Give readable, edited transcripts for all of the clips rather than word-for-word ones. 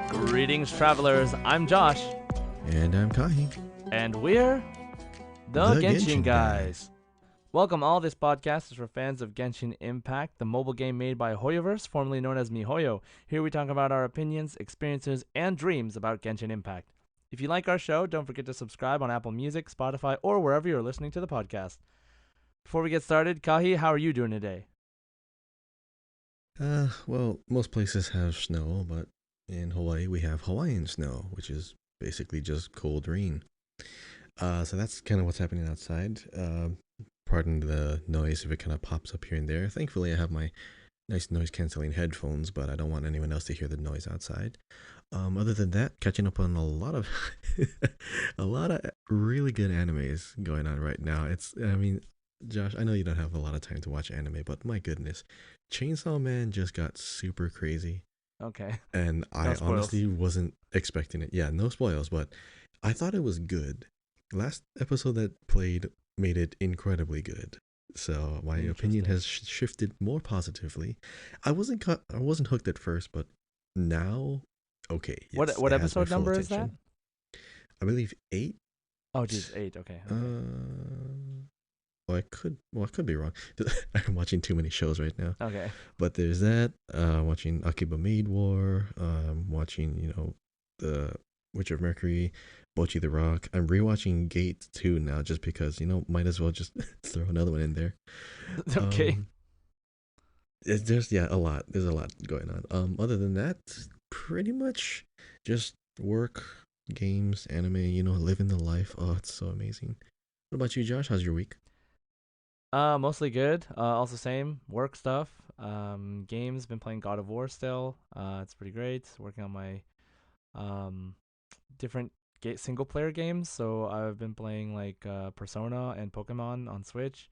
Greetings, travelers. I'm Josh, And I'm Kahi, and we're the the Genshin Genshin guys. guys. Welcome. All this podcast is for fans of Genshin Impact, the mobile game made by Hoyoverse, formerly known as MiHoYo. Here we talk about our opinions, experiences, and dreams about Genshin Impact. If you like our show, don't forget to subscribe on Apple Music, Spotify, or wherever you're listening to the podcast. Before we get started, Kahi, how are you doing today? Well, most places have snow, but in Hawaii we have Hawaiian snow, which is basically just cold rain. So that's kind of what's happening outside. Pardon the noise if it kind of pops up here and there. Thankfully, I have my nice noise canceling headphones, but I don't want anyone else to hear the noise outside. Other than that, catching up on a lot of a lot of really good animes going on right now. I mean, Josh, I know you don't have a lot of time to watch anime, but my goodness, Chainsaw Man just got super crazy, Okay. and No I spoils. honestly wasn't expecting it. Yeah, no spoils, but I thought it was good. Last episode that played made it incredibly good. So my opinion Interesting. has shifted more positively. I wasn't hooked at first, but now, okay, What yes, what it has my episode full number is that? attention. I believe eight. Oh, geez, 8. Okay, okay. Uh, well, I could be wrong. I'm watching too many shows right now. Okay. But there's that. Watching Akiba Maid War. Watching the Witch of Mercury, Bochi the Rock. I'm rewatching Gate 2 now just because might as well just throw another one in there. Okay. Um, there's a lot. There's a lot going on. Other than that, pretty much just work, games, anime. Living the life. Oh, it's so amazing. What about you, Josh? How's your week? Mostly good. Also same work stuff. Games. Been playing God of War still. It's pretty great. Working on my um different single player games. So I've been playing like Persona and Pokemon on Switch.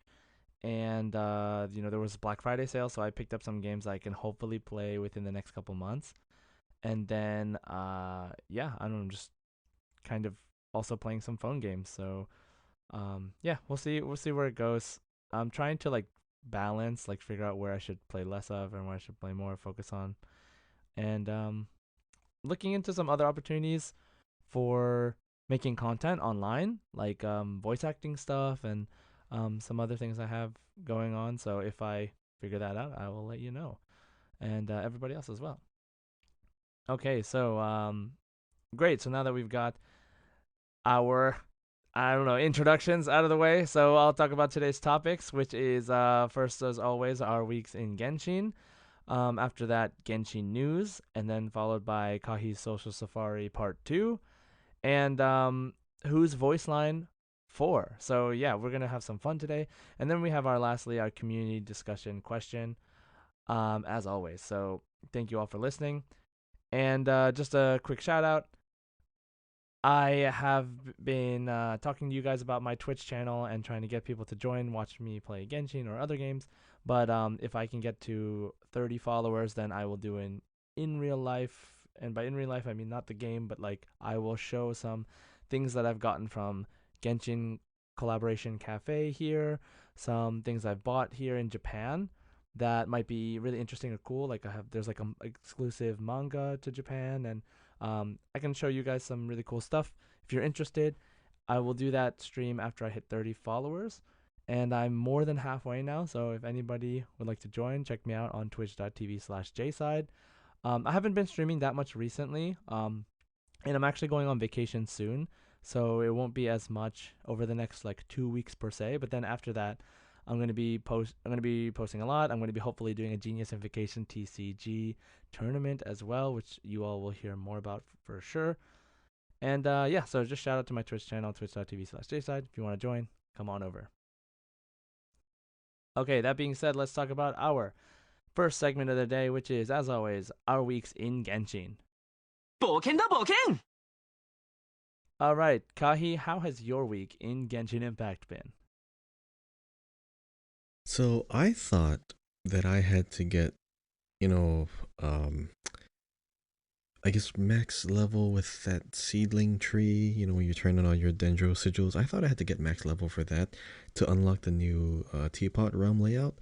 And there was a Black Friday sale, so I picked up some games I can hopefully play within the next couple months. And then yeah, I don't know, just kind of also playing some phone games. So yeah, we'll see where it goes. I'm trying to like balance, like figure out where I should play less of and where I should play more, focus on, and looking into some other opportunities for making content online, like voice acting stuff and some other things I have going on. So if I figure that out, I will let you know, and everybody else as well. Okay, so great. So now that we've got our I don't know introductions out of the way, so I'll talk about today's topics, which is first as always our weeks in Genshin. After that, Genshin news, and then followed by Kahi's Social Safari Part 2, and whose voice line for. So yeah, we're gonna have some fun today, and then we have lastly our community discussion question, as always. So thank you all for listening, and just a quick shout out. I have been talking to you guys about my Twitch channel and trying to get people to join, watch me play Genshin or other games. But if I can get to 30 followers, then I will do an in real life. And by in real life, I mean not the game, but like I will show some things that I've gotten from Genshin Collaboration Cafe here, some things I've bought here in Japan that might be really interesting or cool. Like there's like a exclusive manga to Japan, and I can show you guys some really cool stuff. If you're interested, I will do that stream after I hit 30 followers. And I'm more than halfway now, so if anybody would like to join, check me out on twitch.tv/jside. I haven't been streaming that much recently, and I'm actually going on vacation soon, so it won't be as much over the next like 2 weeks per se. But then after that, I'm gonna be posting a lot. I'm gonna be hopefully doing a Genius in Vacation TCG tournament as well, which you all will hear more about for sure. And yeah, so just shout out to my Twitch channel, twitch.tv/jside. If you want to join, come on over. Okay, that being said, let's talk about our first segment of the day, which is, as always, our weeks in Genshin. 冒険だ冒険! All right, Kahi, how has your week in Genshin Impact been? So I thought that I had to get, you know, um, I guess max level with that seedling tree. You know, when you're turning on your dendro sigils. I thought I had to get max level for that to unlock the new teapot realm layout.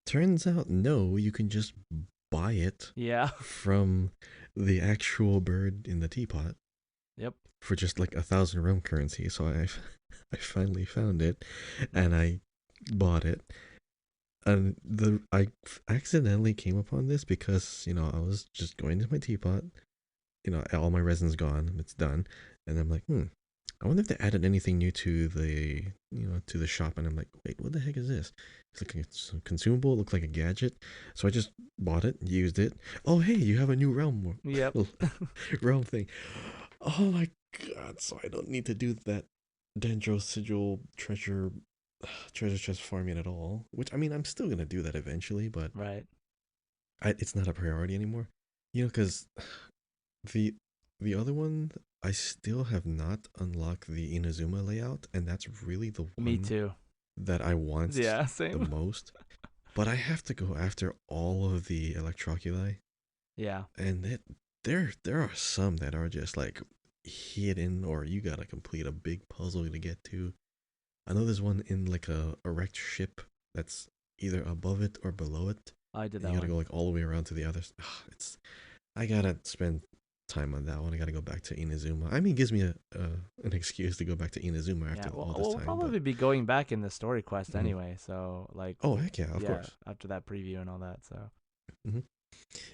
Turns out, no. You can just buy it Yeah. from the actual bird in the teapot Yep. for just like 1,000 realm currency. So I finally found it, and Nice. I bought it. And I accidentally came upon this because I was just going to my teapot. All my resin's gone. It's done. And I'm like, I wonder if they added anything new to the shop. And I'm like, wait, what the heck is this? It's like it's a consumable. It looked like a gadget. So I just bought it, used it. Oh, hey, you have a new realm Yep. realm thing. Oh my god! So I don't need to do that dendro sigil treasure chest farming at all. Which I mean, I'm still gonna do that eventually, but Right. it's not a priority anymore. Because the the other one, I still have not unlocked the Inazuma layout, and that's really the Me one too. that I want Yeah. the Same. most. But I have to go after all of the Electroculi, Yeah. and there are some that are just like hidden, or you gotta complete a big puzzle to get to. I know there's one in like a wrecked ship that's either above it or below it, I did and you that gotta one. go like all the way around to the others. It's I gotta spend time on that one. I gotta go back to Inazuma. I mean, it gives me an excuse to go back to Inazuma Yeah. after Well, all this we'll time. But probably be going back in the story quest mhm. anyway. So like, Oh heck yeah, of yeah, course. after that preview and all that. So. hmm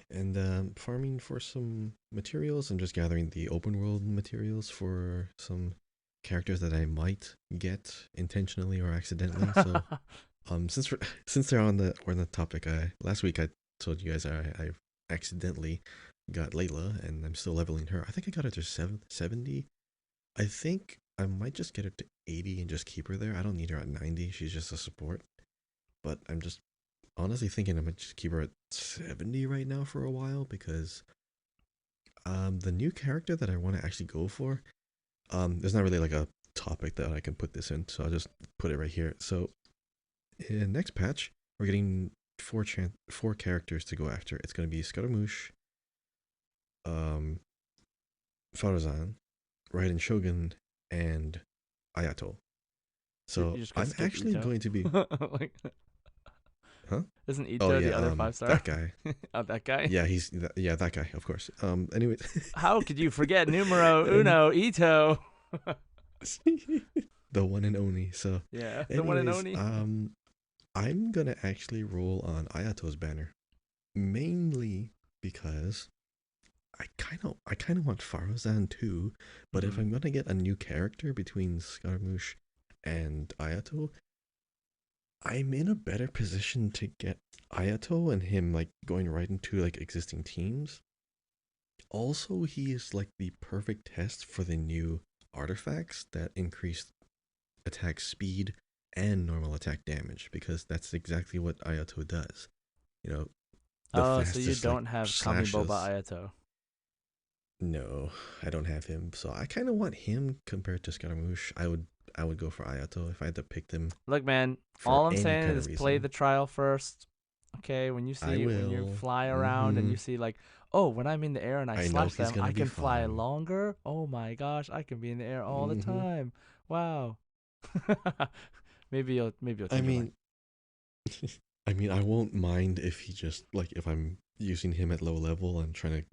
And farming for some materials and just gathering the open world materials for some characters that I might get intentionally or accidentally. So since since we're on the topic, I last week I told you guys I accidentally got Layla, and I'm still leveling her. I think I got her to 70. I think I might just get her to 80 and just keep her there. I don't need her at 90. She's just a support. But I'm just honestly thinking I might just keep her at 70 right now for a while, because the new character that I want to actually go for, there's not really like a topic that I can put this in, so I'll just put it right here. So in next patch, we're getting four characters to go after. It's going to be Scaramouche, um, Faruzan, Raiden Shogun, and Ayato. You're So just gonna I'm skip actually Ito. going to be, Like, huh? isn't Oh Ito yeah, the other 5 star? that guy. Oh, that guy. Yeah, yeah, that guy, of course. Anyway, How could you forget numero and uno Ito? the one and only. So, Yeah, the one and anyways, only. I'm gonna actually roll on Ayato's banner, mainly because I kind of want Faruzan too. But if Mm-hmm. I'm gonna get a new character between Scaramouche and Ayato, I'm in a better position to get Ayato and him like going right into like existing teams. Also, he is like the perfect test for the new artifacts that increase attack speed and normal attack damage, because that's exactly what Ayato does. You know, the Oh, so you fastest like don't have Kami Boba slashes. Ayato. No, I don't have him. So I kind of want him compared to Scaramouche. I would go for Ayato if I had to pick them Look, man, for all I'm any saying kind of is play reason. the trial first. Okay, I when you will. fly around and Mm-hmm. you see like, oh, when I'm in the air and I I know slash he's them, gonna I be can fly fine. longer. Oh my gosh, I can be in the air all the Mm-hmm. time. Wow. Maybe you'll I change your mind. mean, I mean, I won't mind if he just like if I'm using him at low level and trying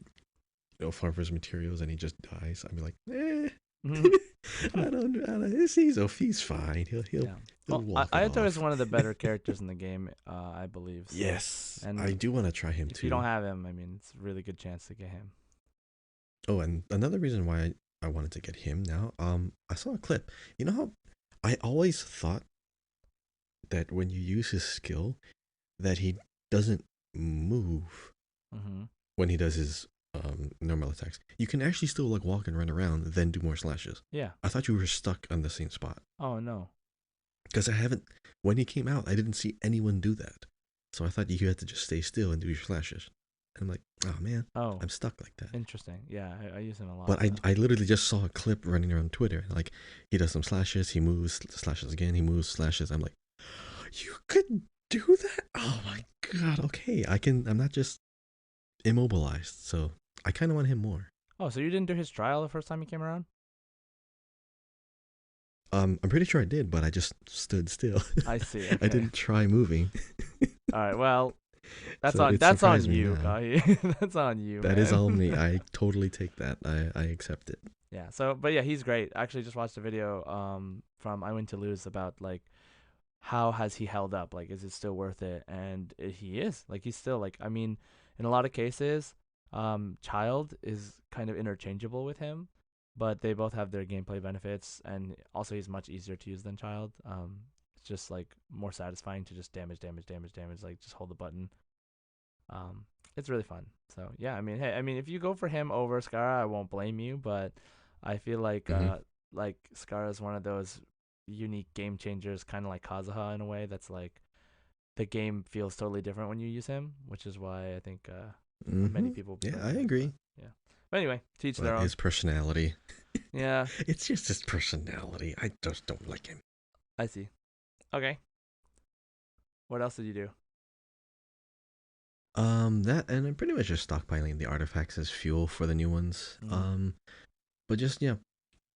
to farm for his materials and he just dies. I'd be like, I don't. He's fine. Yeah. He'll Well, walk Ayato is off. one of the better characters in the game, I believe. So, Yes, I and do want to try him if you don't too. have him, I mean, it's a really good chance to get him. Oh, and another reason why I wanted to get him now, I saw a clip. You know how I always thought that when you use his skill, that he doesn't move Mm-hmm. when he does his normal attacks. You can actually still like walk and run around, then do more slashes. Yeah. I thought you were stuck on the same spot, Oh no. because I haven't. When he came out, I didn't see anyone do that, so I thought you had to just stay still and do your slashes. And I'm like, oh man, Oh, I'm stuck like that. interesting. Yeah, I use him a lot. But I literally just saw a clip running around Twitter. Like he does some slashes, he moves, slashes again, he moves, slashes. I'm like, you could do that? Oh my god. Okay, I can. I'm not just immobilized. So I kind of want him more. Oh, so you didn't do his trial the first time he came around? I'm pretty sure I did, but I just stood still. I see. I Okay. didn't try moving, All right. Well, so it that's on surprised me you, now. guy. That's on you, That is man. all me. I totally take that. I accept it. Yeah. So, but yeah, he's great. I actually just watched a video from I Win to Lose about like how has he held up? Like, is it still worth it? And he is. Like, he's still like. I mean, in a lot of cases, Child is kind of interchangeable with him, but they both have their gameplay benefits, and also he's much easier to use than Child. It's just like more satisfying to just damage, damage, damage, damage. Like, just hold the button. Um, it's really fun. So yeah, I mean, hey, I mean, if you go for him over Skara, I won't blame you, but I feel Hmm. like Skara is one of those unique game changers, kind of like Kazuha in a way. That's like the game feels totally different when you use him, which is why I think many Hmm. people Yeah, prefer I him. But agree. yeah, but anyway, teach their But own. his personality, Yeah, it's just his personality. I just don't like him. I see. Okay, what else did you do? That and I'm pretty much just stockpiling the artifacts as fuel for the new ones. Mm. But just yeah,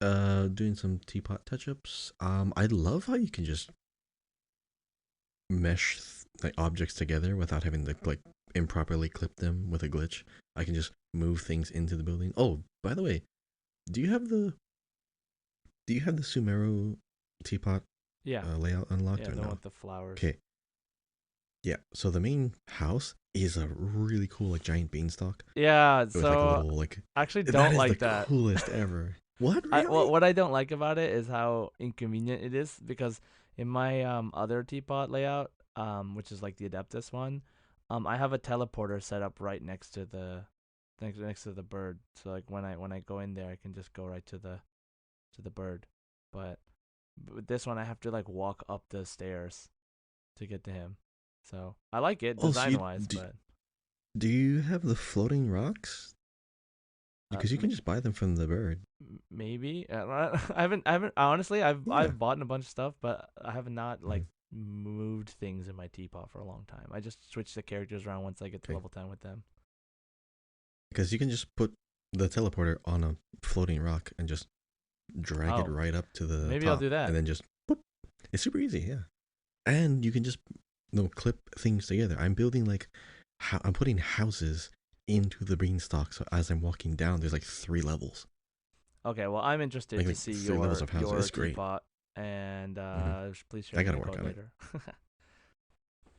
doing some teapot touch-ups. I love how you can just mesh like objects together without having to like improperly clip them with a glitch. I can just move things into the building. Oh, by the way, do you have the do you have the Sumeru teapot Yeah, layout unlocked yeah, or the one no? with the flowers. Okay, yeah. So the main house is a really cool like giant beanstalk Yeah, with like a so little like I actually that don't is the like that. coolest ever. What I really? what I don't like about it is how inconvenient it is because in my other teapot layout, which is like the Adeptus one, I have a teleporter set up right next to the next to the bird. So like when I go in there, I can just go right to the bird. But with this one, I have to like walk up the stairs to get to him. So I like it Oh, so design you wise, but do you have the floating rocks? uh, Because you can just buy them from the bird. maybe I haven't honestly Yeah. I've bought a bunch of stuff, but I have not like Mhm. moved things in my teapot for a long time. I just switch the characters around once I get to Okay. level 10 with them. Because you can just put the teleporter on a floating rock and just drag it Oh, right up to the maybe I'll top, do that. and then just whoop. It's super easy, yeah. And you can just clip things together. I'm building like I'm putting houses into the beanstalk, so as I'm walking down, there's like 3 levels, Okay, well I'm interested to like see 3 levels of houses. your It's great. teapot, and Hmm. please share I me gotta the work code on it. later.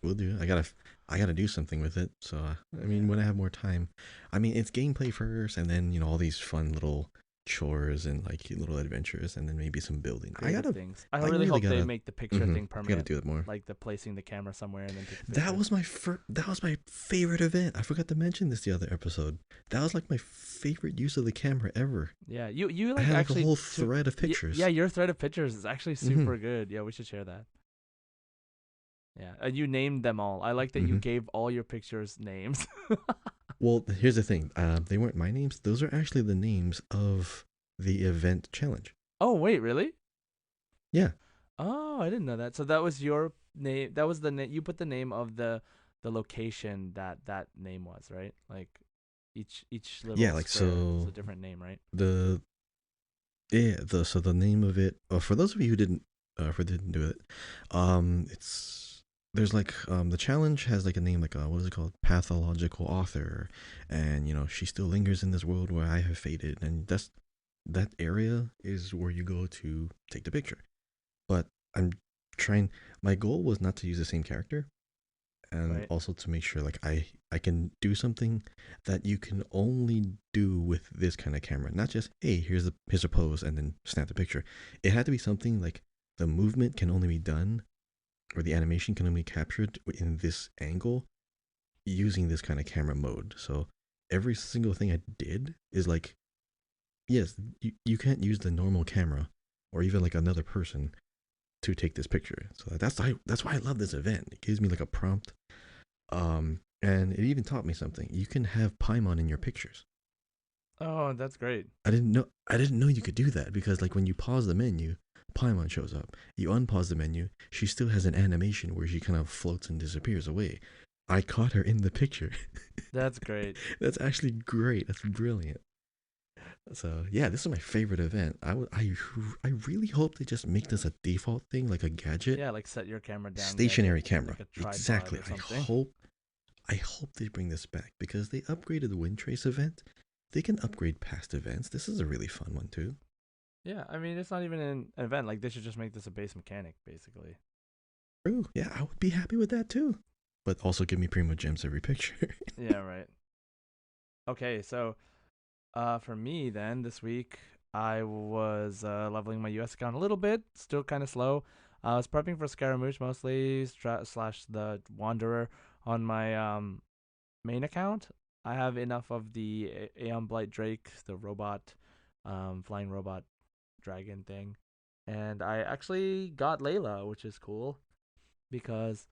We'll do. I gotta do something with it. So I mean, Yeah, when I have more time, I mean, it's gameplay first, and then all these fun little chores and like little adventures, and then maybe some building. creative things. I I really really hope they gotta. make the picture Hmm. thing I gotta permanent, do it more. like the placing the camera somewhere and then take the That picture. was my That was my favorite event. I forgot to mention this the other episode. That was like my favorite use of the camera ever. Yeah, you I like had like a actually whole took thread of yeah, pictures. your thread of pictures is actually Hmm. super good. Yeah, we should share that. Yeah, and you named them all. I like that you Hmm. gave all your pictures names. Well, here's the thing. They weren't my names. Those are actually the names of the event challenge. Oh, wait, really? Yeah. Oh, I didn't know that. So that was your name. That was the name you put the name of the location that that name was, right? Like each Yeah. little Like square is a so. different name, right? The Yeah, the name of it. For those of you who didn't do it, it's there's like the challenge has like a name like what is it called? Pathological author, and she still lingers in this world where I have faded, and that area is where you go to take the picture. But I'm trying. My goal was not to use the same character, and Right. also to make sure like I can do something that you can only do with this kind of camera. Not just hey, here's a pose and then snap the picture. It had to be something like the movement can only be done or the animation can only be captured in this angle using this kind of camera mode. So every single thing I did is like yes, you can't use the normal camera or even like another person to take this picture. So that's why I love this event. It gives me like a prompt. And it even taught me something. You can have Paimon in your pictures. Oh, that's great. I didn't know you could do that because like when you pause the menu, Paimon shows up. You unpause the menu, she still has an animation where she kind of floats and disappears away. I caught her in the picture. That's great. That's actually great. That's brilliant. So yeah, this is my favorite event. I really hope they just make this a default thing, like a gadget, Yeah, like set your camera down gadget, stationary camera. like a tripod Exactly. or something. I hope they bring this back because they upgraded the Wind Trace event. They can upgrade past events. This is a really fun one too. Yeah, I mean it's not even an event. Like they should just make this a base mechanic, basically. True. Yeah, I would be happy with that too. But also give me Primo Gems every picture. Yeah, right. Okay, so for me then this week I was leveling my US account a little bit, still kind of slow. I was prepping for Scaramouche mostly slash the Wanderer on my main account. I have enough of the Aeon Blight Drake, the robot, flying robot dragon thing, and I actually got Layla, which is cool because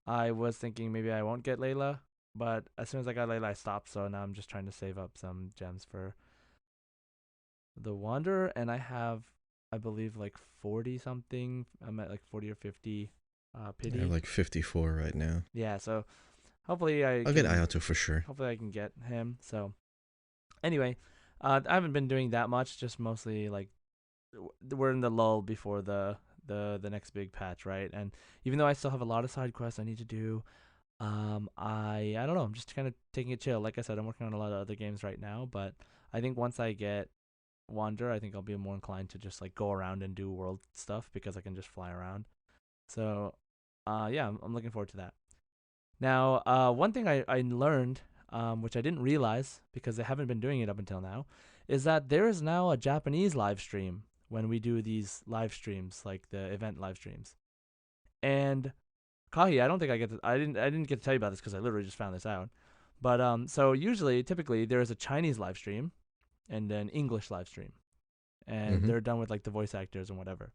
I was thinking maybe I won't get Layla, but as soon as I got Layla, I stopped. So now I'm just trying to save up some gems for the Wanderer, and I have, I believe, like 40 something. I'm at like 40 or 50 I have pity. like 54 right now. Yeah, so hopefully I I'll get can, Ayato for sure. hopefully I can get him. So anyway, I haven't been doing that much. Just mostly like we're in the lull before the next big patch, right? And even though I still have a lot of side quests I need to do, I don't know. I'm just kind of taking it chill. Like I said, I'm working on a lot of other games right now, but I think once I get Wander, I think I'll be more inclined to just like go around and do world stuff because I can just fly around. So, yeah, I'm looking forward to that. Now, one thing I learned, which I didn't realize because they haven't been doing it up until now, is that there is now a Japanese live stream when we do these live streams, like the event live streams. And Kahi, I don't think I didn't get to tell you about this because I literally just found this out. But so usually, typically, there is a Chinese live stream and an English live stream, and Mm-hmm. they're done with like the voice actors and whatever.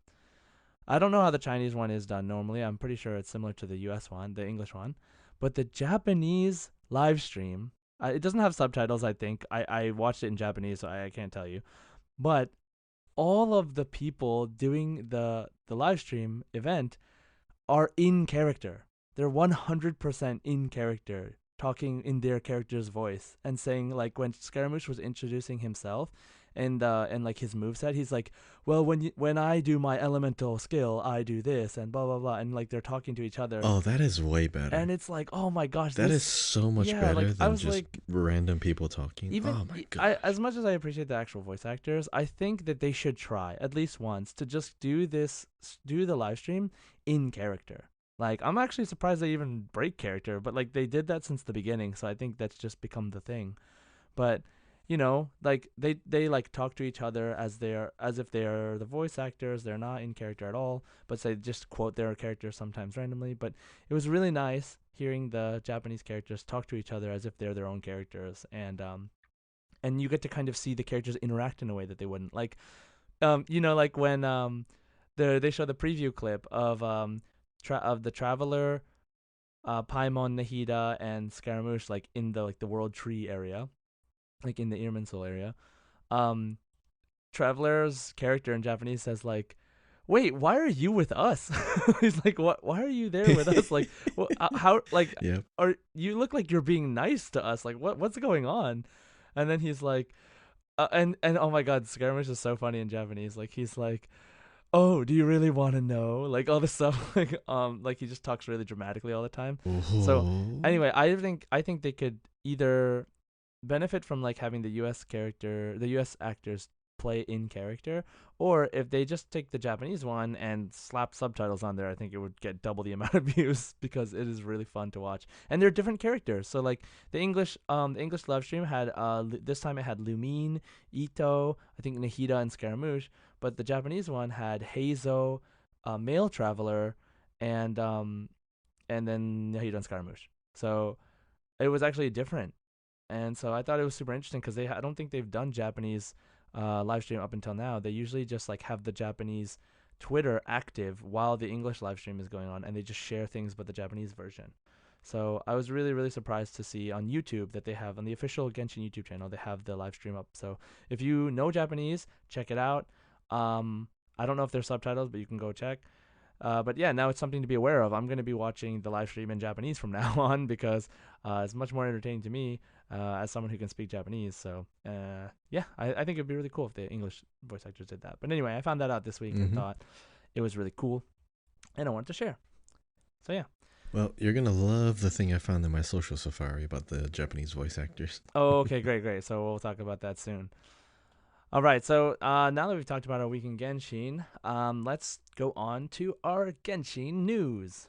I don't know how the Chinese one is done normally. I'm pretty sure it's similar to the US one, the English one. But the Japanese live stream, it doesn't have subtitles, I think. I watched it in Japanese, so I can't tell you. But all of the people doing the live stream event are in character. They're 100% in character, talking in their character's voice and saying like when Scaramouche was introducing himself and like his moveset, he's like, well, when I do my elemental skill, I do this and blah blah blah, and like they're talking to each other, Oh, that is way and better. it's like, oh my gosh, That is this, so much yeah, better like I than was just like, random people talking. even Oh my I, gosh. as much as I appreciate the actual voice actors, I think that they should try at least once to just do the live stream in character. Like I'm actually surprised they even break character, but like they did that since the beginning, so I think that's just become the thing. But like they like talk to each other as if they're the voice actors. They're not in character at all, but they just quote their characters sometimes randomly. But it was really nice hearing the Japanese characters talk to each other as if they're their own characters, and you get to kind of see the characters interact in a way that they wouldn't. Like like when they show the preview clip of of the Traveler, Paimon, Nahida, and Scaramouche like in the World Tree area, like in the Irminsul area. Um, Traveler's character in Japanese says like, "Wait, why are you with us?" He's like, "What? Why are you there with us? Like, how? Like, Yep. are you look like you're being nice to us? Like, what's going on?" And then he's like, and oh my god, Scaramouche is so funny in Japanese. Like he's like, "Oh, do you really want to know?" Like all this stuff. Like he just talks really dramatically all the time. So Oh. anyway, I think they could either benefit from like having the US actors play in character, or if they just take the Japanese one and slap subtitles on there, I think it would get double the amount of views because it is really fun to watch. And they're different characters. So like the English live stream had this time it had Lumine, Ito, I think Nahida and Scaramouche, but the Japanese one had Heizo, Male Traveler, and and then Nahida and Scaramouche. So it was actually different, and so I thought it was super interesting because I don't think they've done Japanese live stream up until now. They usually just like have the Japanese Twitter active while the English live stream is going on, and they just share things but the Japanese version. So I was really really surprised to see on YouTube that they have on the official Genshin YouTube channel they have the live stream up. So if you know Japanese, check it out. I don't know if there's subtitles, but you can go check. But yeah, now it's something to be aware of. I'm going to be watching the live stream in Japanese from now on because it's much more entertaining to me as someone who can speak Japanese. So yeah, I think it'd be really cool if the English voice actors did that. But anyway, I found that out this week and Mm-hmm. thought it was really cool, and I wanted to share. So yeah. Well, you're gonna love the thing I found in my social safari about the Japanese voice actors. Oh, okay, great, great. So we'll talk about that soon. All right, so now that we've talked about our week in Genshin, let's go on to our Genshin news.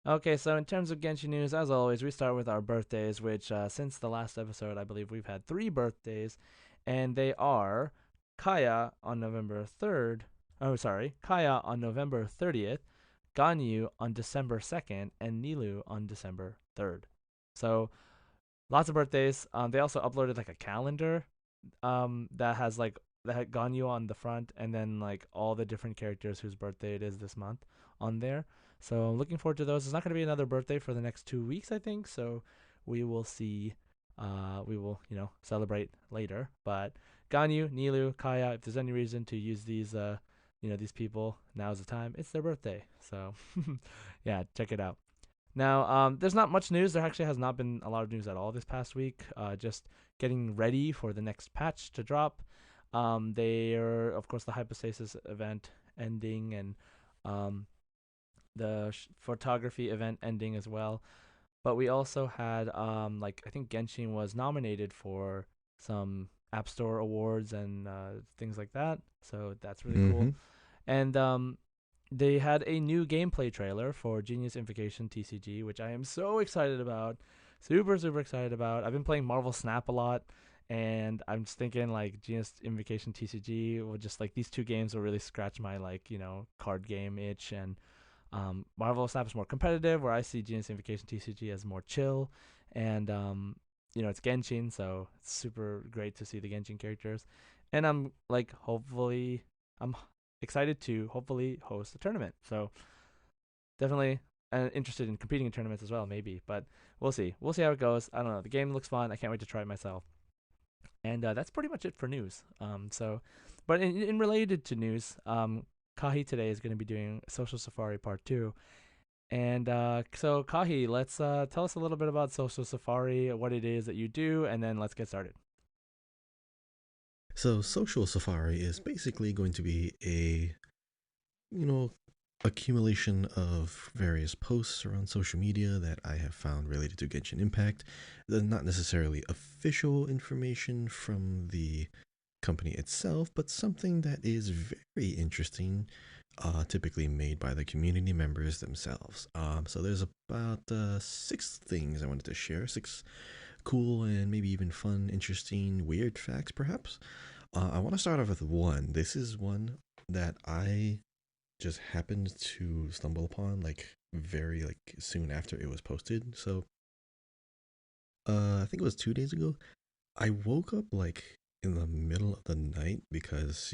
Okay, so in terms of Genshin news, as always, we start with our birthdays, which since the last episode, I believe we've had 3 birthdays, and they are Kaya on November 3rd. Oh, sorry, Kaya on November 30th, Ganyu on December 2nd, and Nilu on December 3rd. So lots of birthdays. They also uploaded like a calendar that has like that had Ganyu on the front, and then like all the different characters whose birthday it is this month on there. So I'm looking forward to those. There's not going to be another birthday for the next 2 weeks, I think. So we will see. We will celebrate later. But Ganyu, Nilu, Kaya, if there's any reason to use these these people, now's the time. It's their birthday. So yeah, check it out. Now, there's not much news. There actually has not been a lot of news at all this past week. Just getting ready for the next patch to drop. They are, of course, the Hypostasis event ending and um, the photography event ending as well. But we also had, like, I think Genshin was nominated for some App Store awards and things like that. So that's really Mm-hmm. cool. And they had a new gameplay trailer for Genius Invocation TCG, which I am so excited about. Super, super excited about. I've been playing Marvel Snap a lot, and I'm just thinking like Genius Invocation TCG will just like these two games will really scratch my like card game itch. And Marvel Snap is more competitive, where I see Genius Invocation TCG as more chill, and it's Genshin, so it's super great to see the Genshin characters, and I'm like hopefully I'm excited to hopefully host a tournament. So definitely interested in competing in tournaments as well, maybe. But we'll see. We'll see how it goes. I don't know. The game looks fun. I can't wait to try it myself. And that's pretty much it for news. But in related to news, Kahi today is going to be doing Social Safari Part 2. And so, Kahi, let's tell us a little bit about Social Safari, what it is that you do, and then let's get started. So, social safari is basically going to be a you know accumulation of various posts around social media that I have found related to Genshin Impact. They're not necessarily official information from the company itself, but something that is very interesting, typically made by the community members themselves. So there's about 6 things I wanted to share, 6 cool and maybe even fun, interesting, weird facts, perhaps. I want to start off with one. This is one that I just happened to stumble upon like very like soon after it was posted. So I think it was 2 days ago. I woke up like in the middle of the night because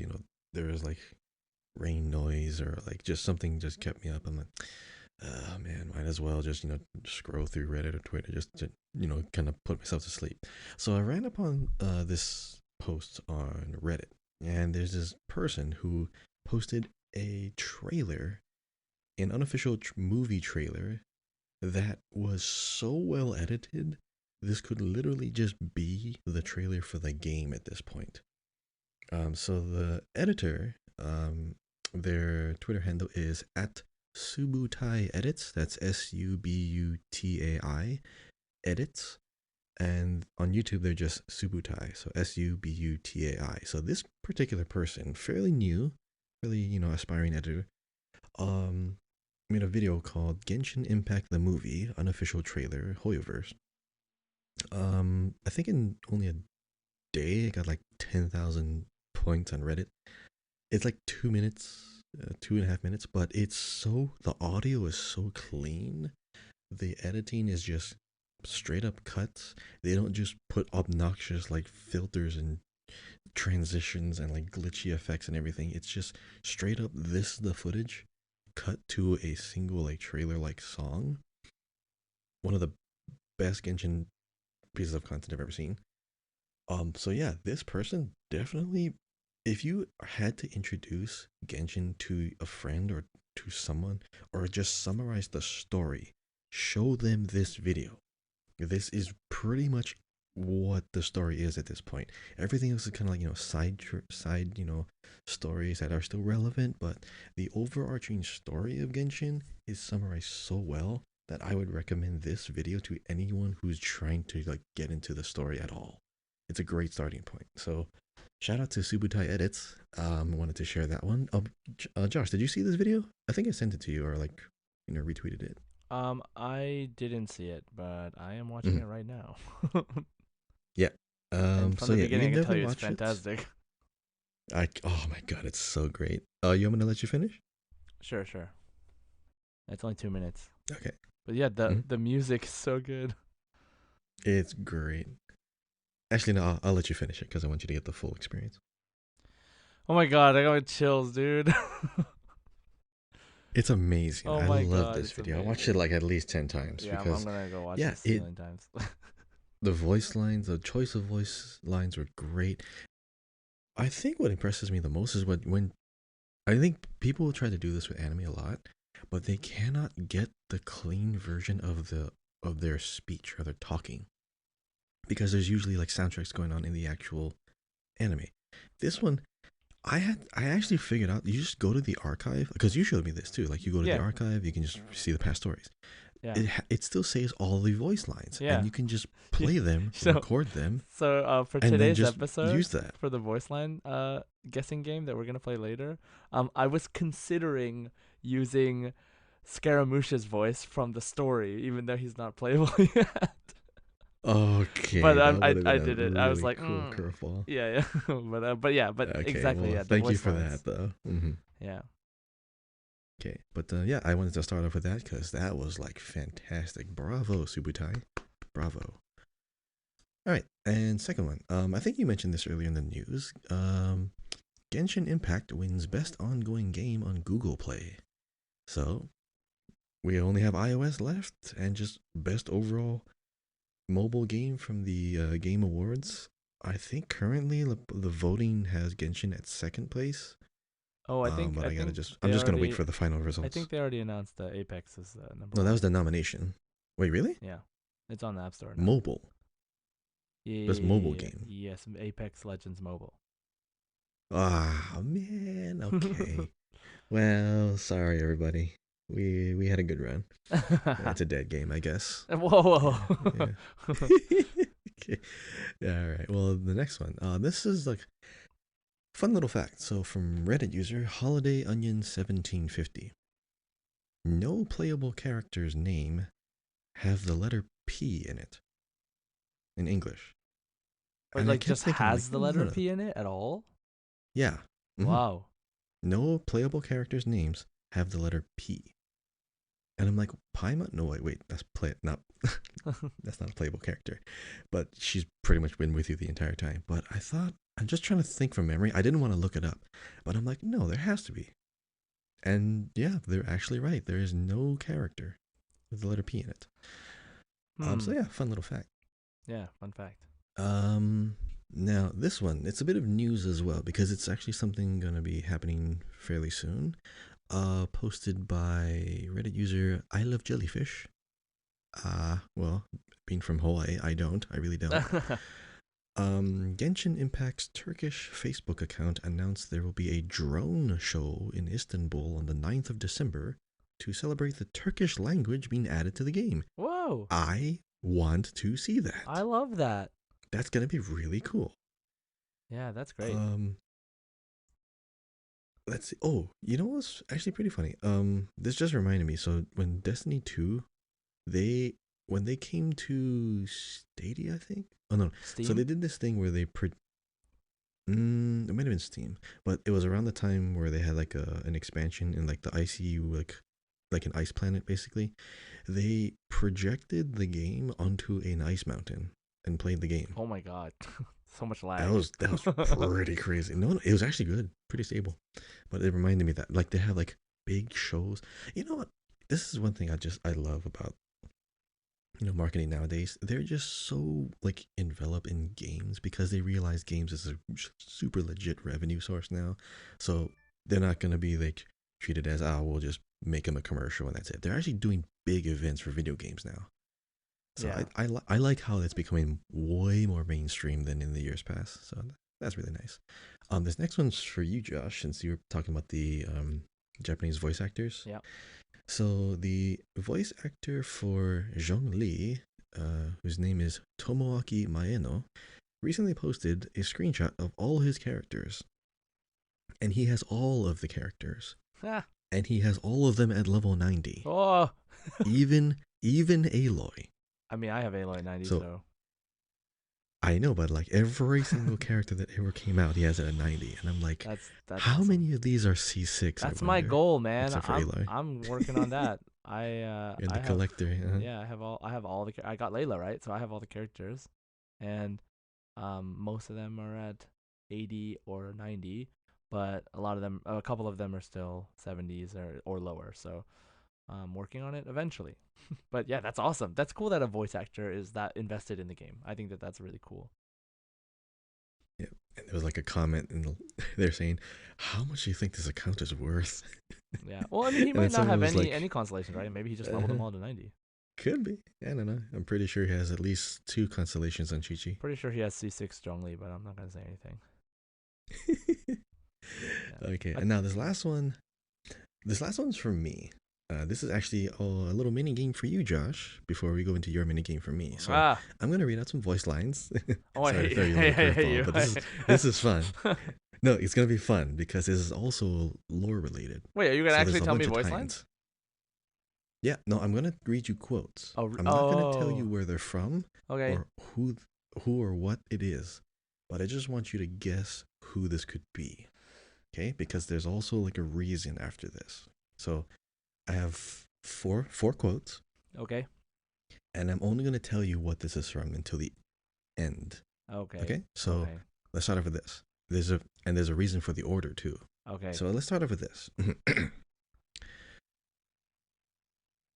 there was like rain noise or like just something just kept me up. I'm like, oh man, might as well just scroll through Reddit or Twitter just to kind of put myself to sleep. So I ran upon this post on Reddit, and there's this person who posted a trailer, an unofficial movie trailer that was so well edited. This could literally just be the trailer for the game at this point. So the editor, their Twitter handle is at Subutai Edits. That's Subutai Edits. And on YouTube, they're just Subutai. So Subutai. So this particular person, fairly new, really, aspiring editor, um, made a video called Genshin Impact the Movie, unofficial trailer, Hoyoverse. I think in only a day, it got like 10,000 points on Reddit. It's like 2 minutes, 2.5 minutes, but the audio is so clean. The editing is just straight up cuts. They don't just put obnoxious like filters and transitions and like glitchy effects and everything. It's just straight up this the footage cut to a single like trailer like song. One of the best Genshin pieces of content I've ever seen. So yeah, this person definitely if you had to introduce Genshin to a friend or to someone, or just summarize the story, show them this video. This is pretty much what the story is at this point. Everything else is kind of like side stories that are still relevant, but the overarching story of Genshin is summarized so well that I would recommend this video to anyone who's trying to like get into the story at all. It's a great starting point. So shout out to Subutai Edits. Wanted to share that one. Josh, did you see this video? I think I sent it to you or like retweeted it. I didn't see it, but I am watching Mhm. it right now. Yeah. And from So the yeah, you beginning, I can tell definitely you it's watch it. fantastic. Oh my god, it's so great. You want me to let you finish? Sure, sure. It's only 2 minutes, Okay. but yeah, the Mhm. the music is so good. It's great. Actually, no, I'll let you finish it because I want you to get the full experience. Oh my god, I got chills, dude. It's amazing. Oh I my love god, this it's video. I watched it amazing. like at least 10 times Yeah, I'm because, gonna go watch yeah, this a million times. the voice lines, the choice of voice lines were great. I think what impresses me the most is when I think people try to do this with anime a lot, but they cannot get the clean version of their speech or their talking because there's usually like soundtracks going on in the actual anime. This one, I actually figured out you just go to the archive because you showed me this too. Like you go to the Yeah, archive, you can just see the past stories. yeah, It still says all the voice lines, and yeah. you can just play them, so, record them, for and then today's just episode, use that. for the voice line guessing game that we're gonna play later, I was considering using Scaramouche's voice from the story, even though he's not playable yet. Okay, But that would have I been a did it. I was really like, cool curveball. yeah, yeah. But yeah, but Okay, exactly, well, yeah, the thank you voice for that lines, though. yeah. Okay, but yeah, I wanted to start off with that because that was like fantastic. Bravo, Subutai. Bravo. All right, and second one. I think you mentioned this earlier in the news. Genshin Impact wins best ongoing game on Google Play. So we only have iOS left, and just best overall mobile game from the Game Awards. I think currently the voting has Genshin at second place. Oh, But I I gotta think just, I'm they just gonna wait already, for the final I think results. they already announced that Apex is number No, that one. was the nomination. Wait, really? Yeah, it's on the App Store now. Mobile. Best mobile Yeah, game. yes, Apex Legends Mobile. Ah, man. Okay. Well, sorry everybody. We had a good run. It's a dead game, I guess. Whoa, Yeah. whoa. Yeah. Okay. Yeah, all right. Well, the next one. This is like fun little fact. So from Reddit user Holiday Onion 1750. No playable character's name have the letter P in it in English. Or And I like kept just thinking, I'm like, has the no, no, letter no. P in it at all? Yeah. Wow. No playable characters' names have the letter P. And I'm like, Paima? No, wait, that's play not that's not a playable character. But she's pretty much been with you the entire time. But I thought I'm just trying to think from memory. I didn't want to look it up. But I'm like, no, there has to be. And yeah, they're actually right. There is no character with the letter P in it. So Hmm. yeah, fun little fact. Yeah, fun fact. Um Now this one, it's a bit of news as well because it's actually something gonna be happening fairly soon. Posted by Reddit user I love jellyfish. Well, being from Hawaii, I don't. I really don't. Genshin Impact's Turkish Facebook account announced there will be a drone show in Istanbul on the 9th of December to celebrate the Turkish language being added to the game. Whoa. I want to see I that. love that. That's gonna be really cool. Yeah, that's great. Um, let's see. Oh, you know what's actually pretty funny? This just reminded me. So when Destiny 2, they when they came to Stadia, I think. Oh no. So they Steam? did this thing where it might have been Steam, but it was around the time where they had like an expansion in like the ICU, like an ice planet basically. They projected the game onto an ice mountain and played the game. Oh my god. So much That lag. was that was pretty crazy. No, no, it was actually good, pretty stable. But it reminded me that like they have like big shows. You know what? This is one thing I love about marketing nowadays, they're just so like enveloped in games because they realize games is a super legit revenue source now. So they're not gonna be like treated as, oh, we'll just make them a commercial and that's it. They're actually doing big events for video games now. So Yeah. I like how that's becoming way more mainstream than in the years past. So that's really nice. This next one's for you, Josh, since you were talking about the Japanese voice actors. Yeah. So the voice actor for Zhongli, whose name is Tomoaki Maeno, recently posted a screenshot of all his characters, and he has all of the characters, Ah. and he has all of them at level 90, Oh. even Aloy. I mean, I have Aloy 90, So so I know, but like every single character that ever came out, he has it at 90, and I'm like, that's how awesome. many of these are C6? I That's my wonder, goal, man. except for Aloy. I'm working on that. You're the I have collector. Uh-huh. yeah, I have all the I got Layla, right? So I have all the characters, and most of them are at 80 or 90, but a couple of them are still 70s or lower. So I'm working on it eventually. But yeah, that's awesome. That's cool that a voice actor is that invested in the game. I think that that's really cool. Yeah. And there was like a comment, and they're saying, "How much do you think this account is worth?" Yeah. Well, I mean, he And then might not someone have was any like, constellations, right? Maybe he just leveled them uh, all to 90. "Could be. I don't know. I'm pretty sure he has at least two constellations on Chi Chi." Pretty sure he has C6 strongly, but I'm not gonna say anything. Yeah. Okay, I, and now this last one's for me. This is actually a little mini game for you, Josh. Before we go into your mini game for me, so ah. I'm gonna read out some voice lines. Oh, I Sorry to hate, throw you a little I hate curveball, you. but this is fun. No, it's gonna be fun because this is also lore related. Wait, are you gonna So there's actually a tell me bunch of voice lines? tie-ins. Yeah, no, I'm gonna read you quotes. Oh, I'm not gonna tell you oh. where they're from Okay. or who or what it is, but I just want you to guess who this could be. Okay? Because there's also like a reason after this. So I have four quotes, Okay. and I'm only gonna tell you what this is from until the end. Okay. Okay? So Okay. let's start off with this. There's a reason for the order too. Okay. So let's start off with this.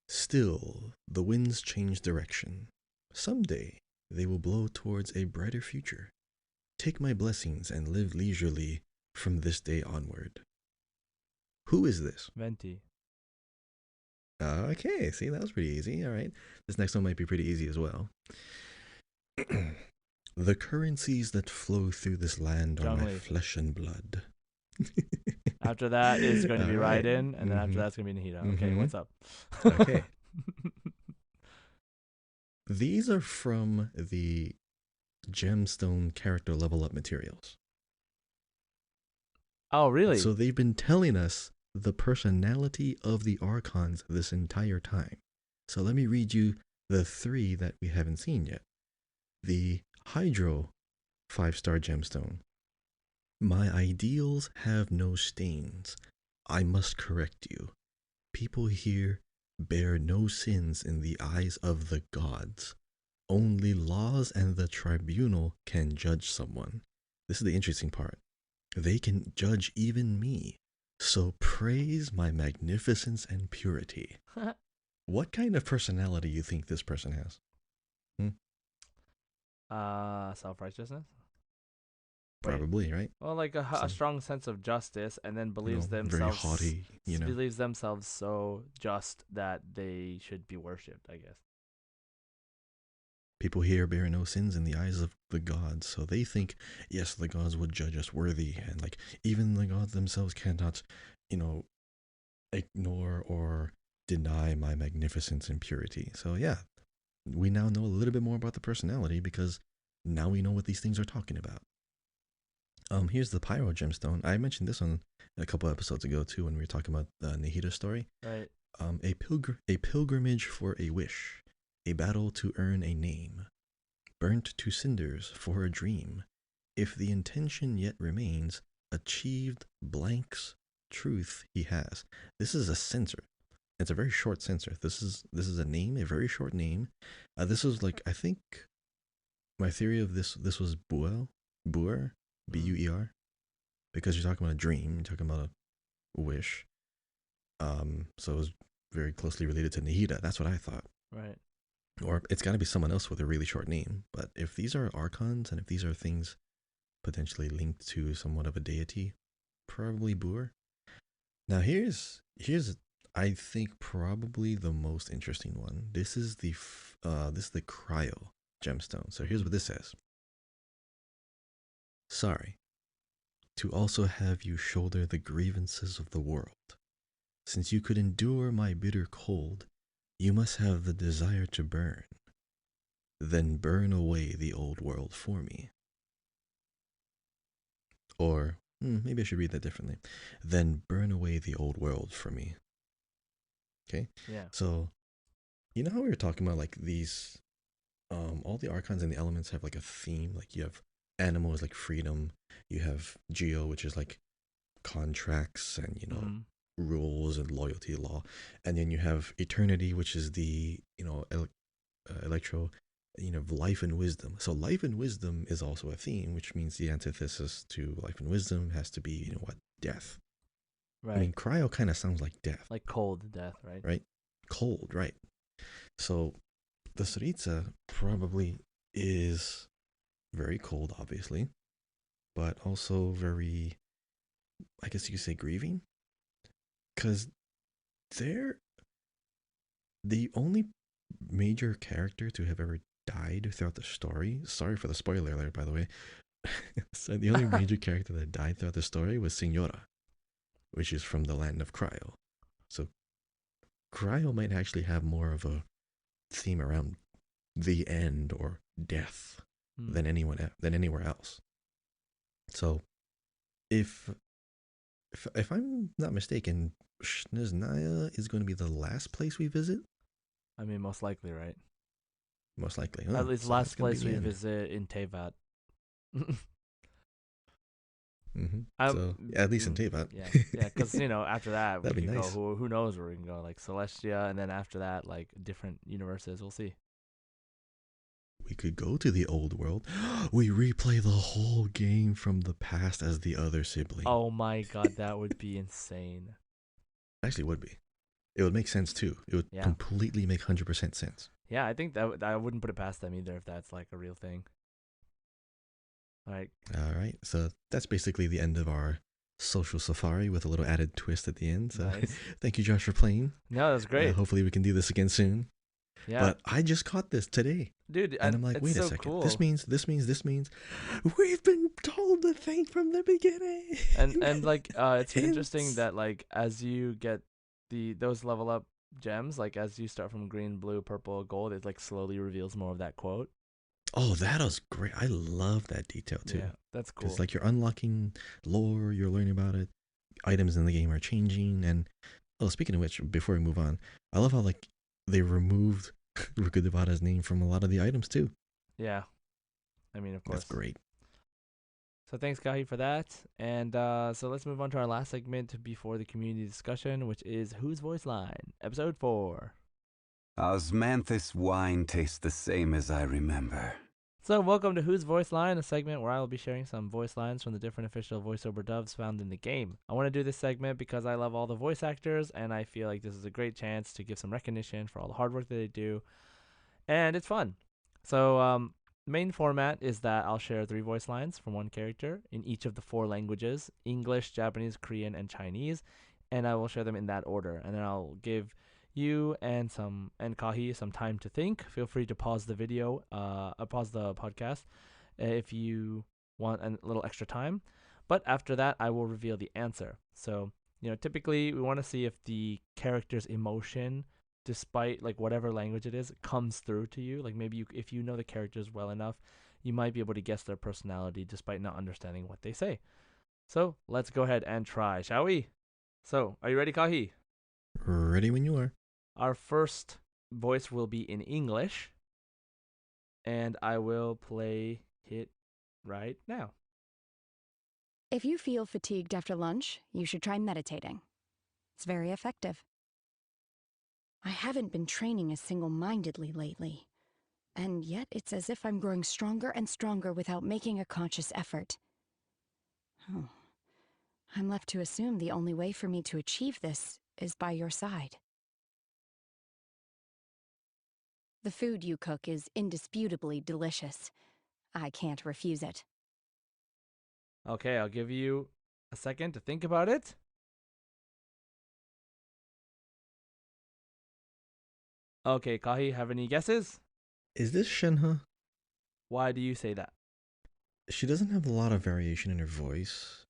Still, the winds change direction. Someday, they will blow towards a brighter future. Take my blessings and live leisurely from this day onward. Who is this? Venti. Okay, see, that was pretty easy. All right. This next one might be pretty easy as well. The currencies that flow through this land are my Zhongli. flesh and blood. After that is going to be All right. Raiden, and then after Mm-hmm. that's going to be Nahida. Okay, Mm-hmm. what's up? Okay. These are from the gemstone character level up materials. Oh, So really? they've been telling us the personality of the archons this entire time. So let me read you the three that we haven't seen yet. The Hydro 5-star gemstone. My ideals have no stains. I must correct you. People here bear no sins in the eyes of the gods. Only laws and the tribunal can judge someone. This is the interesting part. They can judge even me. So praise my magnificence and purity. What kind of personality you think this person has? Hmm? Self righteousness. Wait. Probably, right? Well, like a Some, strong sense of justice, and then very haughty. believes themselves so just that they should be worshipped. I guess. People here bear no sins in the eyes of the gods, so they think, yes, the gods would judge us worthy, and like even the gods themselves cannot, you know, ignore or deny my magnificence and purity. So yeah, we now know a little bit more about the personality because now we know what these things are talking about. Here's the Pyro gemstone. I mentioned this one a couple episodes ago too when we were talking about the Nahida story. Right. A pilgrimage for a wish, a battle to earn a name, burnt to cinders for a dream. If the intention yet remains, achieved blanks truth he has. This is a censor. It's a very short censor. This is a name, a very short name. This was like I think my theory of this was Buer, Mm, Buer, because you're talking about a dream, you're talking about a wish. So it was very closely related to Nahida. That's what I thought. right. Or it's got to be someone else with a really short name. But if these are archons and if these are things potentially linked to somewhat of a deity, probably Boer. Now here's I think probably the most interesting one. This is the cryo gemstone. So here's Mm-hmm. what this says. Sorry, to also have you shoulder the grievances of the world. Since you could endure my bitter cold, you must have the desire to burn. Then burn away the old world for me. Or maybe I should read that differently. Then burn away the old world for me. Okay? Yeah. So, you know how we were talking about like these all the archons and the elements have like a theme. Like you have animals like freedom, you have geo, which is like contracts and Mm-hmm. rules and loyalty law, and then you have eternity, which is the electro, life and wisdom. So life and wisdom is also a theme, which means the antithesis to life and wisdom has to be what, death. I Right. mean, cryo kind of sounds like death, Like cold death, right? right? Cold, right? So the Saritsa probably is very cold, obviously, but also very, I guess you could say, grieving, because they're the only major character to have ever died throughout the story. Sorry for the spoiler alert, by the way. So the only major character that died throughout the story was Signora, which is from the land of Cryo. So Cryo might actually have more of a theme around the end or death Hmm. than anywhere else. So if if I'm not mistaken, Shniznaya is going to be the last place we visit, I mean, most likely, right? most likely. At least So that's last going to be place the we end. visit in Tevat. So yeah, at least in Tevat. Yeah, yeah, because after that we That'd be could go. nice. Who knows where we can go? Like Celestia, and then after that, like different universes. We'll see. We could go to the old world. We replay the whole game from the past as the other sibling. Oh my god, that would be insane. Actually, would be. It would make sense too. It would Yeah, completely make 100% sense. yeah. I think that I wouldn't put it past them either if that's like a real thing. Like, All right. So that's basically the end of our social safari with a little added twist at the end. So nice. thank you, Josh, for playing. No, that's great. Hopefully, we can do this again soon. Yeah, But I just caught this today. dude, And and I'm like, it's wait a so second. This cool. means, this means, this means we've been told the thing from the beginning. And like it's interesting Hints. that like as you get those level up gems, like as you start from green, blue, purple, gold, it like slowly reveals more of that quote. Oh, that was great. I love that detail too. Yeah, that's Because cool. like you're unlocking lore, you're learning about it. Items in the game are changing, and oh, speaking of which, before we move on, I love how like they removed Rukudevada's name from a lot of the items too. Yeah, I mean, of That's course. great. So thanks, Gahi, for that. And so let's move on to our last segment before the community discussion, which is Whose Voice Line, episode 4. Osmanthus wine tastes the same as I remember. So welcome to Whose Voice Line, a segment where I will be sharing some voice lines from the different official voiceover dubs found in the game. I want to do this segment because I love all the voice actors, and I feel like this is a great chance to give some recognition for all the hard work that they do, and it's fun. So main format is that I'll share 3 voice lines from one character in each of the 4 languages: English, Japanese, Korean, and Chinese, and I will share them in that order. And then I'll give you and Kahi some time to think. Feel free to pause the video, pause the podcast if you want a little extra time. But after that, I will reveal the answer. So typically we want to see if the character's emotion, despite like whatever language it is, comes through to you. Like maybe if you know the characters well enough, you might be able to guess their personality despite not understanding what they say. So let's go ahead and try, shall we? So are you ready, Kahi? Ready when you are. Our first voice will be in English, and I will play it right now. If you feel fatigued after lunch, you should try meditating. It's very effective. I haven't been training as single-mindedly lately, and yet it's as if I'm growing stronger and stronger without making a conscious effort. Oh. I'm left to assume the only way for me to achieve this is by your side. The food you cook is indisputably delicious. I can't refuse it. Okay, I'll give you a second to think about it. Okay, Kahi, have any guesses? Is this Shenhe? Why do you say that? She doesn't have a lot of variation in her voice.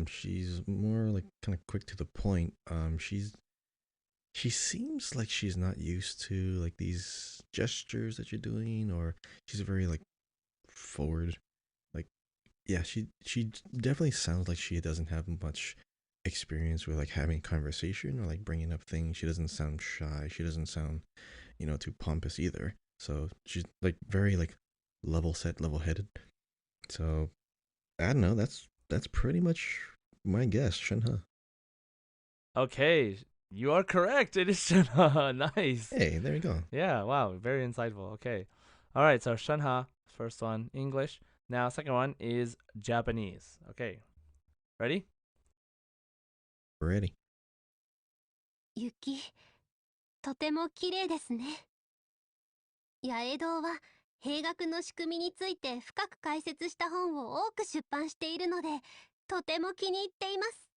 She's more like kind of quick to the point. She seems like she's not used to like these gestures that you're doing, or she's very like forward. Like, yeah, she definitely sounds like she doesn't have much experience with like having conversation or like bringing up things. She doesn't sound shy. She doesn't sound, too pompous either. So she's like very like level set, level headed. So I don't know. That's pretty much my guess, Shenhe. Okay, you are correct. It is Shenha. Nice. Hey, there you go. Yeah, wow, very insightful. Okay. All right, so Shenha, first one, English. Now, second one is Japanese. Okay. Ready? Ready. 雪、とても綺麗ですね。八重堂は兵学の仕組みについて深く解説した本を多く出版しているので、とても気に入っています。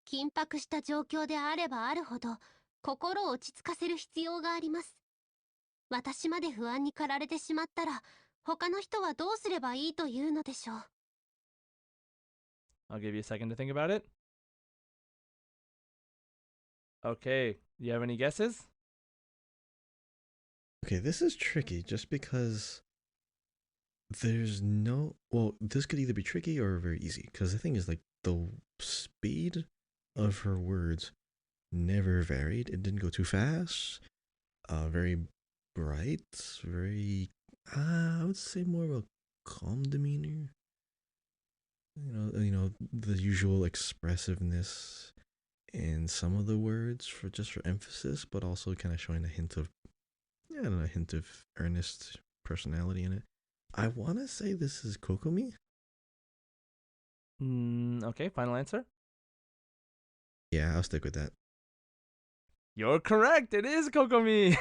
緊迫した状況であればあるほど、心を落ち着かせる必要があります。私まで不安に駆られてしまったら、他の人はどうすればいいというのでしょう。I'll give you a second to think about it. Okay. Do you have any guesses? Okay, this is tricky just because there's no. Well, this could either be tricky or very easy. Because the thing is, like, the speed of her words never varied. It didn't go too fast. Very bright. Very. I would say more of a calm demeanor. The usual expressiveness in some of the words for just for emphasis, but also kind of showing a hint of, yeah, I don't know, a hint of earnest personality in it. I want to say this is Kokomi. Okay, final answer. Yeah, I'll stick with that. You're correct. It is Kokomi.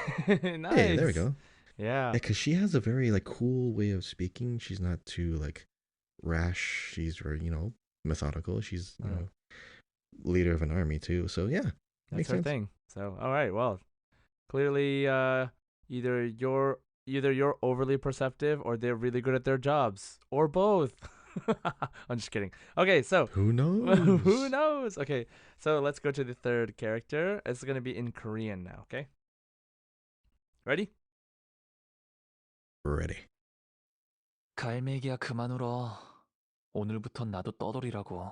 Nice. Hey, there we go. Yeah. Yeah, because she has a very like cool way of speaking. She's not too like rash. She's very methodical. She's leader of an army too. So yeah, That's makes her sense. thing. So, all right. Well, clearly, either you're overly perceptive or they're really good at their jobs, or both. I'm just kidding. Okay, so Who knows? who knows? Okay, so let's go to the third character. It's gonna be in Korean now. Okay, ready? Ready. 갈매기야 그만 울어. 오늘부턴 나도 떠돌이라고.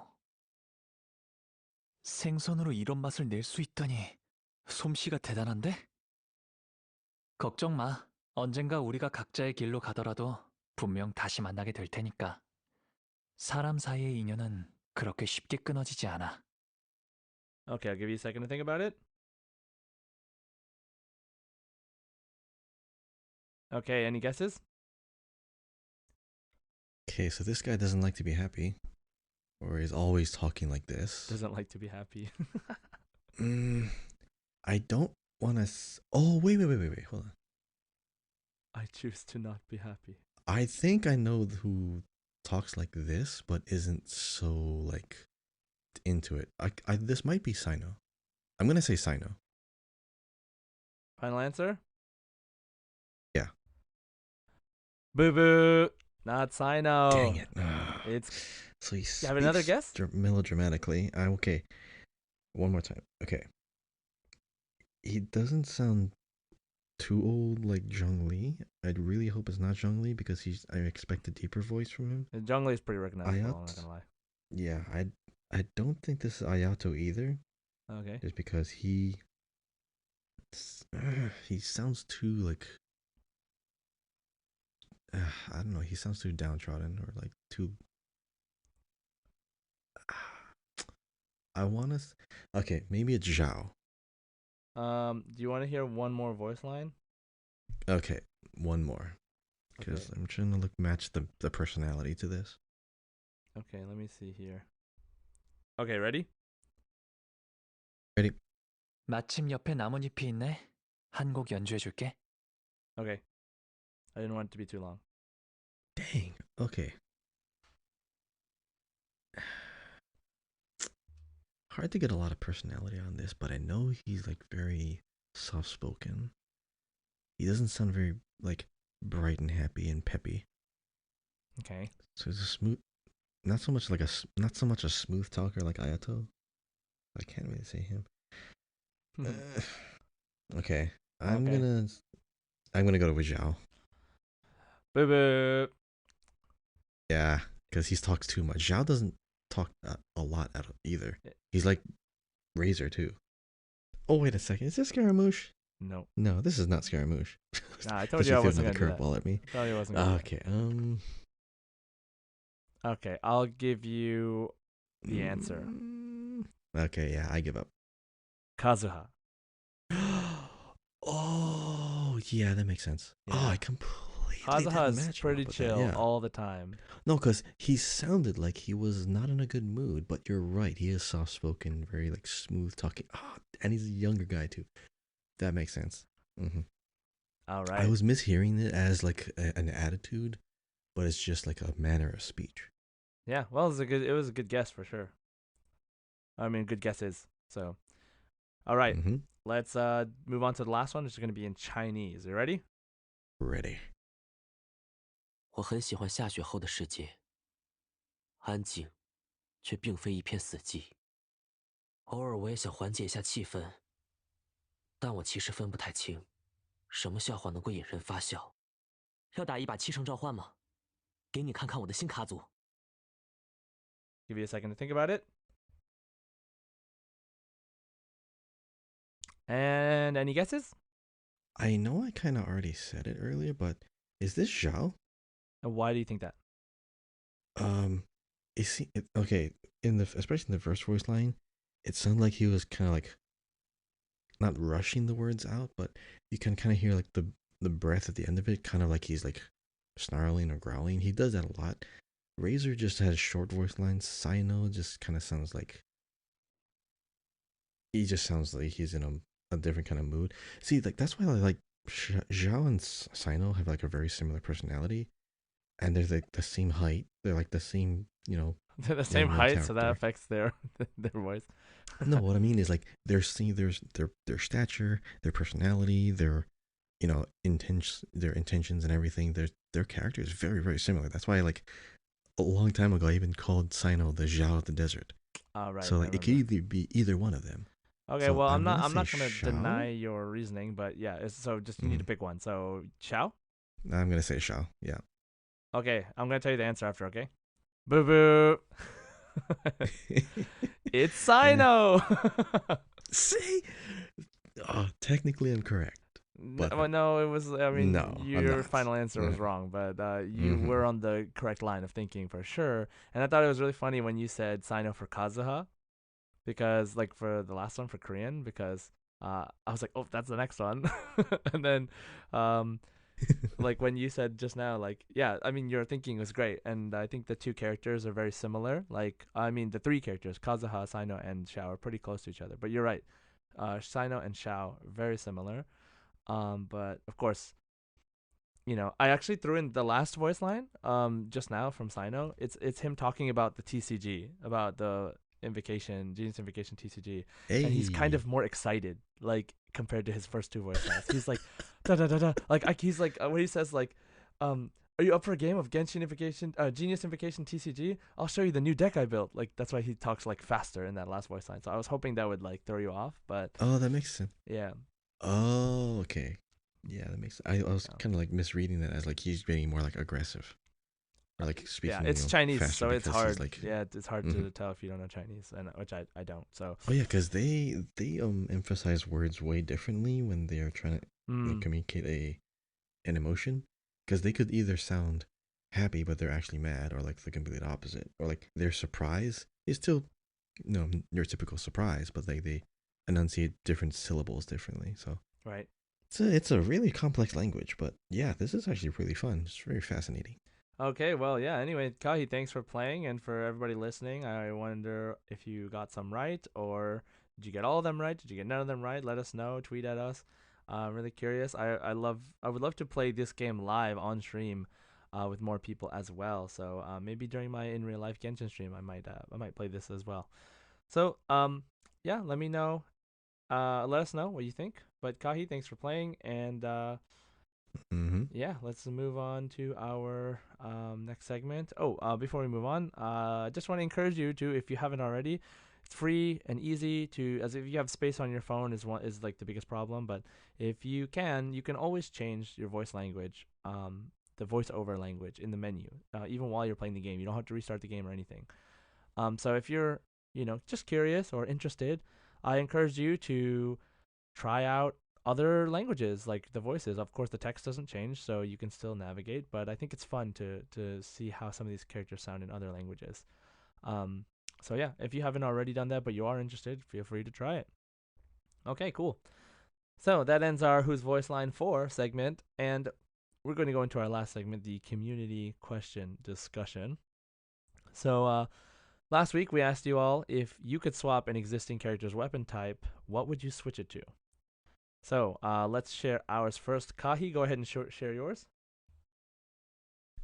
생선으로 이런 맛을 낼 수 있다니 솜씨가 대단한데? 걱정 마. 언젠가 우리가 각자의 길로 가더라도 분명 다시 만나게 될 테니까. 사람 사이의 인연은 그렇게 쉽게 끊어지지 않아. Okay, I'll give you a second to think about it. Okay, any guesses? Okay, so this guy doesn't like to be happy, or he's always talking like this. Doesn't like to be happy. I don't want to. Oh, wait. Hold on. I choose to not be happy. I think I know who talks like this, but isn't so like into it. This might be Sino. I'm gonna say Sino. Final answer? Yeah. Boo boo. Not Sino. Dang it. It's. So he You have another speaks guess? melodramatically. Okay. One more time. Okay. He doesn't sound too old like Zhongli. I'd really hope it's not Zhongli because I expect a deeper voice from him. Zhongli is pretty recognizable. I'm not Ayat? gonna lie. Yeah, I don't think this is Ayato either. Okay. Just because he sounds too like I don't know. He sounds too downtrodden or like too. I want to. Okay, maybe it's Zhao. Do you want to hear one more voice line? Okay, one more. Because Okay. I'm trying to match the personality to this. Okay, let me see here. Okay, ready? Ready? 마침 옆에 나뭇잎이 있네. 한 곡 연주해 줄게. Okay. I didn't want it to be too long. Dang. Okay. Hard to get a lot of personality on this, but I know he's like very soft spoken. He doesn't sound very like bright and happy and peppy. Okay. So he's a smooth, not so much a smooth talker like Ayato. I can't really say him. Okay, I'm Okay. gonna I'm gonna go with Zhao. Boo boo. Yeah, because he talks too much. Zhao doesn't talk a lot at either. He's like Razor too. Oh wait a second, is this Scaramouche? No. No, this is not Scaramouche. Nah, I told Thought you you I threw wasn't another gonna do that. curveball at me. Told you I wasn't gonna do Okay, that. Okay, I'll give you the answer. Okay, yeah, I give up. Kazuha. Oh, yeah, that makes sense. Yeah. Oh, I completely Kazuha didn't is match him pretty up with that. chill Yeah. all the time. No, because he sounded like he was not in a good mood, but you're right. He is soft spoken, very like smooth talking. Oh, and he's a younger guy too. That makes sense. All I right. was mishearing it as like an attitude, but it's just like a manner of speech. Yeah. Well, it was a good guess for sure. I mean, good guesses. So, all right. Let's move on to the last one, which is going to be in Chinese. You ready? Ready. 我很喜欢下雪后的世界，安静，却并非一片死寂。偶尔我也想缓解一下气氛，但我其实分不太清，什么笑话能够引人发笑。要打一把七圣召唤吗？给你看看我的新卡组。Give you a second to think about it. And any guesses? I know I kind of already said it earlier, but is this Zhao? And why do you think that? Is he okay? Especially in the first voice line, it sounded like he was kind of like not rushing the words out, but you can kind of hear like the breath at the end of it, kind of like he's like snarling or growling. He does that a lot. Razor just has short voice lines. Sino just kind of sounds like he's in a different kind of mood. See, like that's why I like Zhao and Sino have like a very similar personality, and they're like the same height. They're like the same, They're the same height, so that character. affects their voice. No, what I mean is like their stature, their personality, their their intentions and everything. Their character is very very similar. That's why like a long time ago I even called Sino the Zhao of the desert. Right. So like it could either be either one of them. Okay, So well I'm not say gonna Shao. deny your reasoning, but yeah, so just you need to pick one. So Xiao? I'm gonna say Shao. Yeah. Okay, I'm gonna tell you the answer after, okay? Boo boo. It's Sino. See? Oh, technically I'm correct. But no, it was. I mean, no, your final answer was wrong, but you were on the correct line of thinking for sure. And I thought it was really funny when you said Sino for Kazuha, because like for the last one for Korean, because I was like, oh, that's the next one, and then like when you said just now, like yeah, I mean your thinking was great, and I think the two characters are very similar. Like I mean the three characters, Kazuha, Sino, and Xiao are pretty close to each other. But you're right, Sino and Xiao very similar. But of course, I actually threw in the last voice line just now from Sino. It's him talking about the TCG, about the invocation, Genius Invocation TCG. Hey. And he's kind of more excited, like compared to his first two voice lines. He's like da da da da, like he's like when he says like are you up for a game of Genshin Invocation, Genius Invocation TCG? I'll show you the new deck I built. Like that's why he talks like faster in that last voice line. So I was hoping that would like throw you off, but Oh, that makes sense. yeah. Oh, okay. Yeah, that makes sense. I was kind of like misreading that as like he's being more like aggressive. Or like speaking. Yeah, it's Chinese, faster so it's hard. like, yeah, it's hard to tell if you don't know Chinese, and which I don't. So. Oh yeah, because they emphasize words way differently when they are trying to communicate an emotion. Because they could either sound happy but they're actually mad, or like the complete opposite, or like their surprise is still your typical surprise, but like they enunciate different syllables differently. So right. It's a really complex language, but yeah, this is actually really fun. It's very fascinating. Okay, well, yeah. Anyway, Kahi, thanks for playing, and for everybody listening. I wonder if you got some right, or did you get all of them right? Did you get none of them right? Let us know. Tweet at us. I'm really curious. I would love to play this game live on stream, with more people as well. So maybe during my in real life Genshin stream, I might play this as well. So yeah, let me know. Let us know what you think. But Kahi, thanks for playing, and Mm-hmm. yeah, let's move on to our next segment. Oh, before we move on, I just want to encourage you to, if you haven't already, it's free and easy to, as if you have space on your phone is like the biggest problem. But if you can always change your voice language, the voiceover language in the menu, even while you're playing the game. You don't have to restart the game or anything. So if you're, just curious or interested, I encourage you to try out other languages like the voices. Of course, the text doesn't change, so you can still navigate. But I think it's fun to see how some of these characters sound in other languages. Um, so yeah, if you haven't already done that, but you are interested, feel free to try it. Okay, cool. So that ends our Who's Voice Line 4 segment, and we're going to go into our last segment, the community question discussion. So last week we asked you all, if you could swap an existing character's weapon type, what would you switch it to? So let's share ours first. Kahi, go ahead and share yours.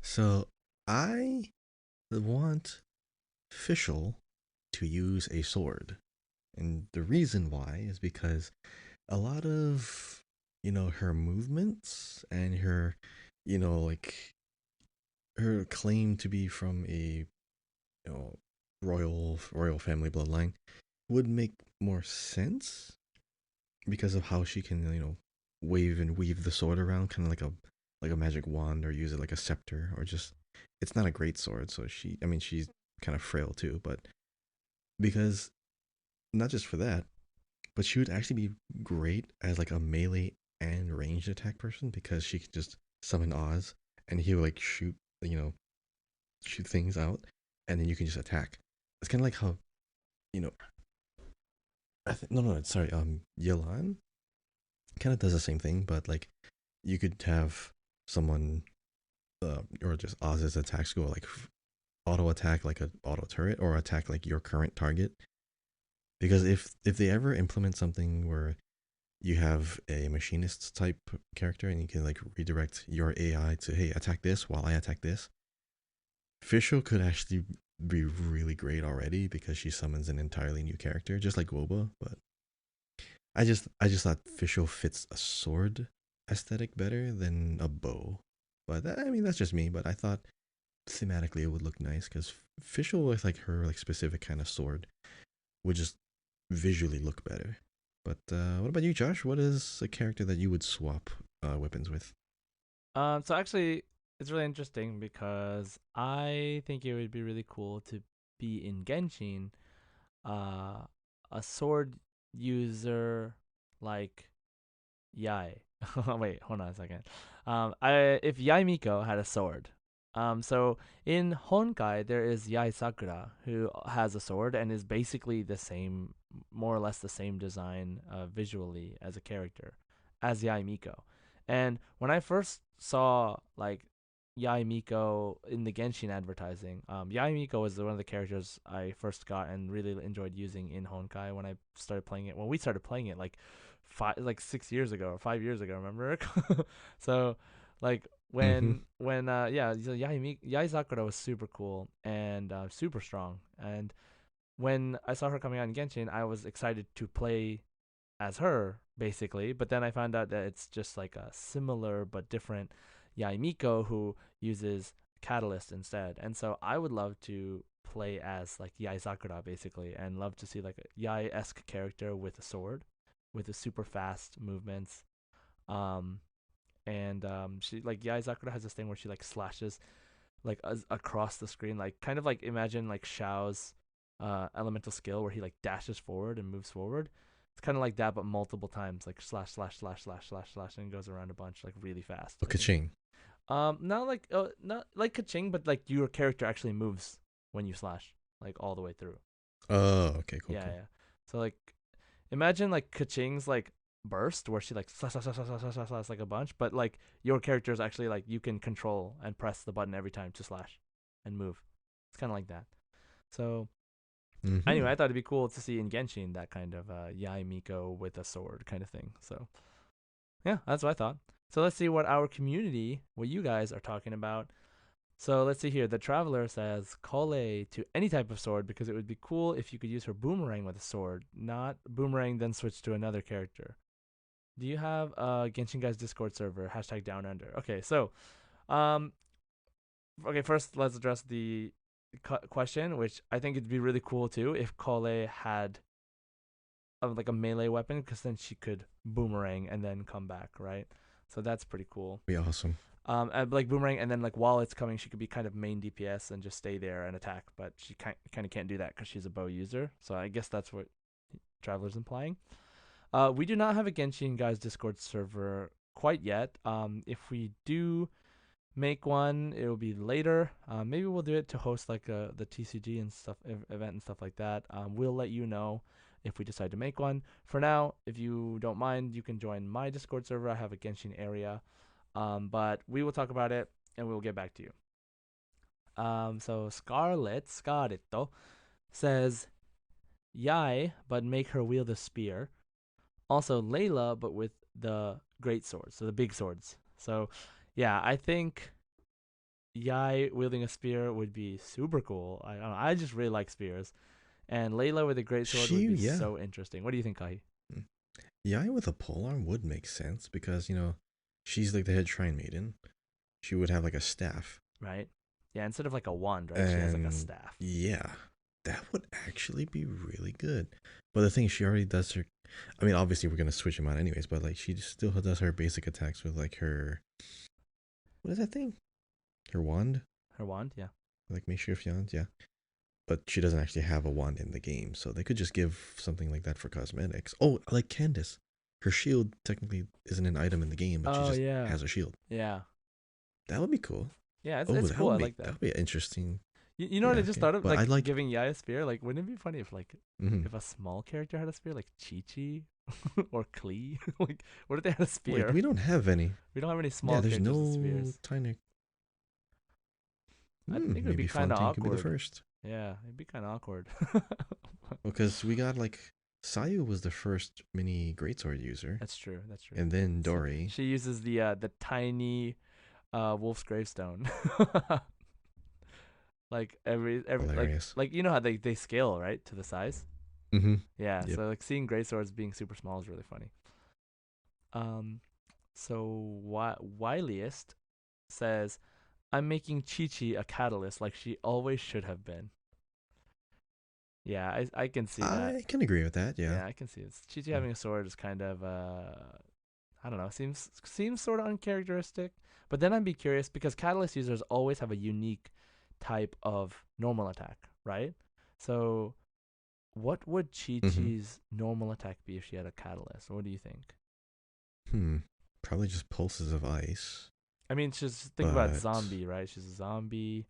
So I want Fischl to use a sword. And the reason why is because a lot of, her movements and her, like her claim to be from a, royal family bloodline would make more sense because of how she can, wave and weave the sword around, kind of like a magic wand, or use it like a scepter, or just it's not a great sword. So I mean, she's kind of frail too, but because not just for that, but she would actually be great as like a melee and ranged attack person because she could just summon Oz and he would like shoot things out, and then you can just attack. It's kind of like how you know no, sorry, Yelan kind of does the same thing, but like you could have someone or just Oz's attacks go like auto attack like a auto turret, or attack like your current target. Because if they ever implement something where you have a machinist type character and you can like redirect your AI to, hey, attack this while I attack this, Fischl could actually be really great already because she summons an entirely new character, just like Woba. But I just thought Fischl fits a sword aesthetic better than a bow. But I mean, that's just me. But I thought thematically it would look nice because Fischl with like her like specific kind of sword would just visually look better. But what about you, Josh? What is a character that you would swap weapons with? So actually, it's really interesting because I think it would be really cool to be in Genshin, uh, a sword user like Yai. Wait, hold on a second. If Yai Miko had a sword, so in Honkai there is Yai Sakura who has a sword and is basically the same, more or less the same design visually as a character as Yai Miko. And when I first saw like Yai Miko in the Genshin advertising, Yai Miko was one of the characters I first got and really enjoyed using in Honkai when I started playing it. When we started playing it, like 6 years ago or 5 years ago, remember? So like Mm-hmm. when yeah, so Yai Sakura was super cool and super strong. And when I saw her coming out in Genshin, I was excited to play as her basically, but then I found out that it's just like a similar but different Yai Miko who uses Catalyst instead. And so I would love to play as like Yai Sakura basically, and love to see like a Yai-esque character with a sword with a super fast movements. Um and she like Yai Sakura has this thing where she like slashes like across the screen, like kind of like imagine like Shao's elemental skill where he like dashes forward and moves forward. It's kind of like that, but multiple times, like slash slash slash slash slash slash, and goes around a bunch like really fast. Oh, I think. Kaching. Not like Kaching, but like your character actually moves when you slash, like all the way through. Oh, okay, cool, Yeah, cool. yeah. So like imagine like Kaching's like burst where she like slash slash slash slash slash slash, slash like a bunch, but like your character is actually like you can control and press the button every time to slash and move. It's kind of like that. So Mm-hmm. anyway, I thought it'd be cool to see in Genshin that kind of Yai Miko with a sword kind of thing. So Yeah, that's what I thought. So let's see what our community, what you guys are talking about. So let's see here. The Traveler says Kole to any type of sword because it would be cool if you could use her boomerang with a sword, not boomerang then switch to another character. Do you have Genshin Guys Discord server? Hashtag down under. Okay, so um, okay, first let's address the question, which I think it'd be really cool too if Kole had like a melee weapon because then she could boomerang and then come back, right? So that's pretty cool. Be awesome. Like boomerang, and then like while it's coming, she could be kind of main DPS and just stay there and attack. But she kind of can't do that because she's a bow user. So I guess that's what Traveler's implying. We do not have a Genshin Guys Discord server quite yet. If we do make one, it will be later. Maybe we'll do it to host like the TCG and stuff event and stuff like that. We'll let you know if we decide to make one. For now, if you don't mind, you can join my Discord server. I have a Genshin area. But we will talk about it and we will get back to you. So Scarlet says, Yai, but make her wield a spear. Also Layla, but with the great swords, so the big swords. So yeah, I think Yai wielding a spear would be super cool. I don't know. I just really like spears. And Layla with a great sword would be so interesting. What do you think, Kai? Yai with a polearm would make sense because, she's like the head shrine maiden. She would have like a staff. Right? Yeah, instead of like a wand, right? She has like a staff. Yeah. That would actually be really good. But the thing is, she already does her. I mean, obviously, we're going to switch them out anyways, but like she still does her basic attacks with like her. What is that thing? Her wand? Her wand, yeah. Like makeshift wand, yeah. But she doesn't actually have a wand in the game, so they could just give something like that for cosmetics. Oh, like Candace. Her shield technically isn't an item in the game, but she just has a shield. Yeah. That would be cool. Yeah, it's cool. I like that. That would be interesting. You know what I just thought of? But like giving Yai a spear. Like, wouldn't it be funny if like Mm-hmm. if a small character had a spear, like Chi-Chi or Klee? Like, what if they had a spear? Wait, we don't have any. We don't have any small characters with spears. Tiny. I think it would be kind of awkward. Could be the first. Yeah, it'd be kind of awkward. Because we got like Sayu was the first mini greatsword user. That's true. That's true. And then Dori. She uses the tiny wolf's gravestone. Like every like you know how they scale, right, to the size. Mm-hmm. Yeah. Yep. So like seeing greatswords being super small is really funny. So Wiliest says, I'm making Chi-Chi a catalyst like she always should have been. Yeah, I can see that. I can agree with that, yeah. Yeah, I can see it. Chi-Chi having a sword is kind of, I don't know, seems sort of uncharacteristic. But then I'd be curious because catalyst users always have a unique type of normal attack, right? So what would Chi-Chi's normal attack be if she had a catalyst? What do you think? Probably just pulses of ice. I mean, just think about zombie, right? She's a zombie.